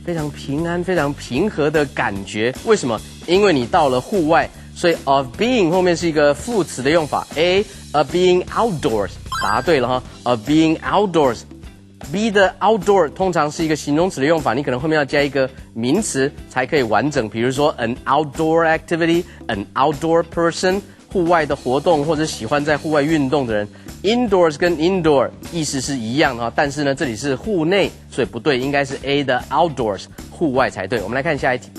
非常平安、非常平和的感觉。为什么？因为你到了户外，所以 of being 后面是一个副词的用法 ，A of being outdoors。答对了哈 ，of being outdoors。Be the outdoor 通常是一个形容词的用法，你可能后面要加一个名词才可以完整。比如说 an outdoor activity，an outdoor person， 户外的活动或者喜欢在户外运动的人。Indoors 跟 indoor 意思是一样哈，但是呢这里是户内，所以不对，应该是 A 的 outdoors， 户外才对。我们来看下一题。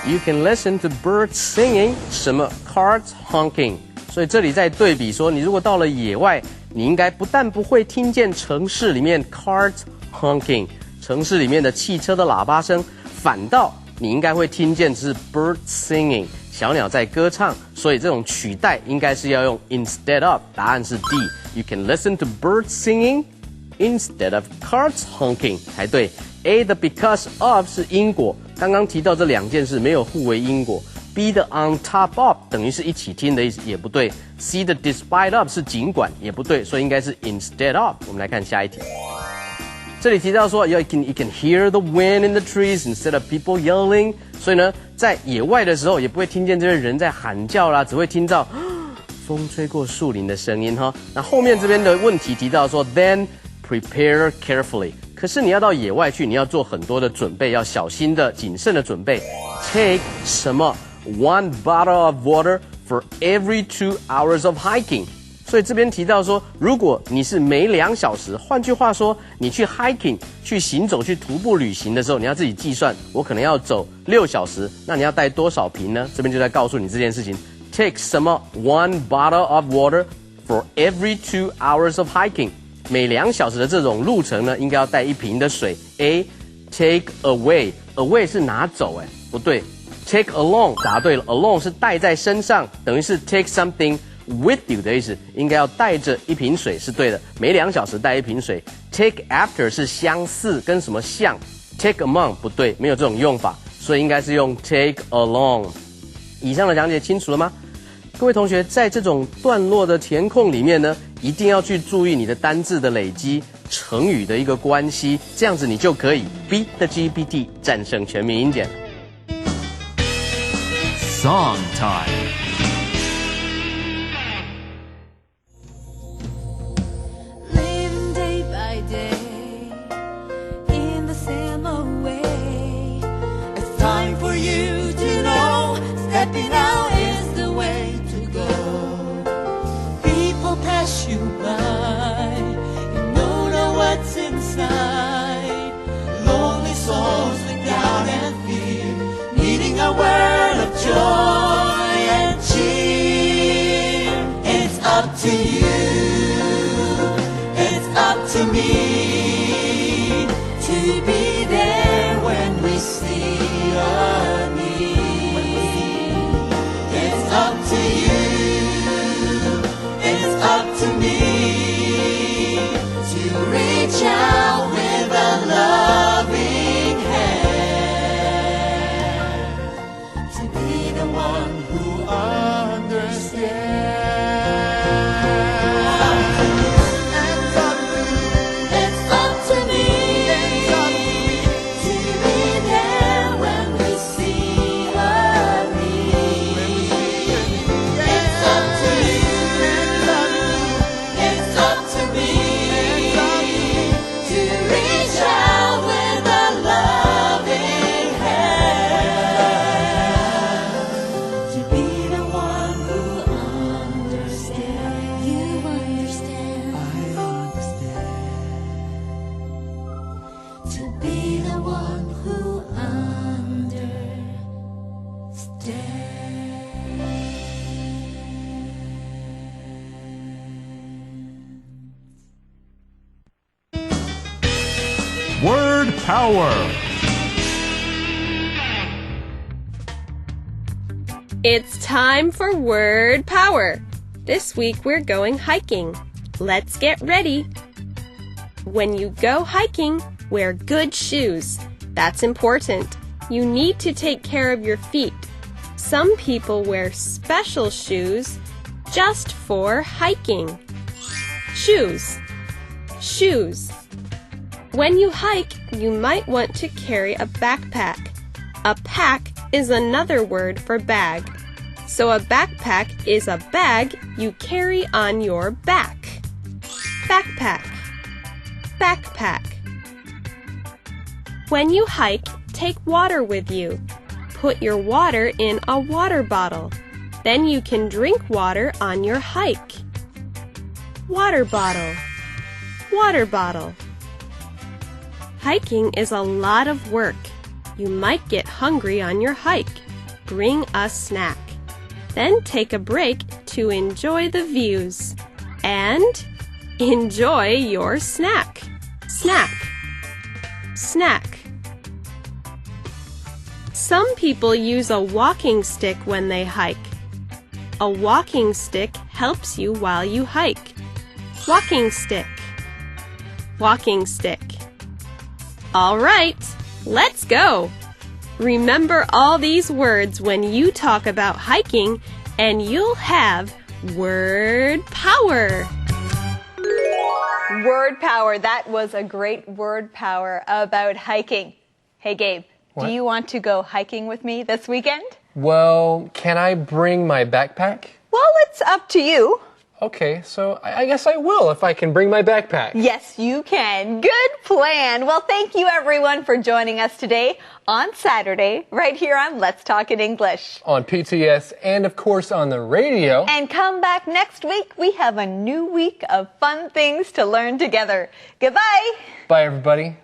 You can listen to birds singing， 什么 carts honking。所以这里在对比说，你如果到了野外，你应该不但不会听见城市里面 cart honking 城市里面的汽车的喇叭声，反倒你应该会听见是 bird singing 小鸟在歌唱。所以这种取代应该是要用 instead of， 答案是 D。You can listen to birds singing instead of carts honking 才对。A 的 because of 是因果，刚刚提到这两件事没有互为因果。B 的 on top of 等于是一起听的意思，也不对。C 的 despite of 是尽管，也不对，所以应该是 instead of。我们来看下一题。这里提到说 you can hear the wind in the trees instead of people yelling。所以呢，在野外的时候也不会听见这些人在喊叫啦，只会听到风吹过树林的声音哈。那后面这边的问题提到说 then prepare carefully。可是你要到野外去，你要做很多的准备，要小心的、谨慎的准备。Take 什么 one bottle of water for every 2 hours of hiking。所以这边提到说，如果你是每2小时，换句话说，你去 hiking 去行走、去徒步旅行的时候，你要自己计算，我可能要走6小时，那你要带多少瓶呢？这边就在告诉你这件事情。Take 什么 one bottle of water for every 2 hours of hiking。每2小时的这种路程呢，应该要带1瓶的水。A take away 是拿走，不对。Take along 答对了 ，along 是带在身上，等于是 take something with you 的意思，应该要带着1瓶水是对的。每2小时带1瓶水。Take after 是相似，跟什么像 take among 不对，没有这种用法，所以应该是用 take along。以上的讲解清楚了吗？各位同学，在这种段落的填空里面呢，一定要去注意你的单字的累积、成语的一个关系，这样子你就可以 beat the GPT 战胜全民英检。Song time. Living day by day in the same way. It's time for you to know stepping out is the way to go. People pass you by, you don't know what's inside. Lonely souls look down and fear, needing a word of joy and cheer. It's up to you. It's up to me to be there when we see a need. It's up to you. It's up to me to reach out with a loving hand, to be the one who understands. It's up to me to be there when we see a need. It's up to you. It's up to me to reach out with a loving hand, to be the one who understands. You understand. I understand. To be the one who understands. Word power. It's time for word power. This week we're going hiking. Let's get ready. When you go hiking, wear good shoes. That's important. You need to take care of your feet. Some people wear special shoes just for hiking. Shoes. Shoes. When you hike, you might want to carry a backpack. A pack is another word for bag. So a backpack is a bag you carry on your back. Backpack. Backpack. When you hike, take water with you. Put your water in a water bottle. Then you can drink water on your hike. Water bottle. Water bottle. Hiking is a lot of work. You might get hungry on your hike. Bring a snack. Then take a break to enjoy the views. And enjoy your snack. Snack. Snack. Some people use a walking stick when they hike. A walking stick helps you while you hike. Walking stick. Walking stick. All right, let's go. Remember all these words when you talk about hiking, and you'll have word power. Word power. That was a great word power about hiking. Hey, Gabe, What? do you want to go hiking with me this weekend? Well, can I bring my backpack? Well, it's up to you. Okay, so I guess I will if I can bring my backpack. Yes, you can. Good plan. Well, thank you everyone for joining us today on Saturday, right here on Let's Talk in English. On PTS and, of course, on the radio. And come back next week. We have a new week of fun things to learn together. Goodbye. Bye, everybody.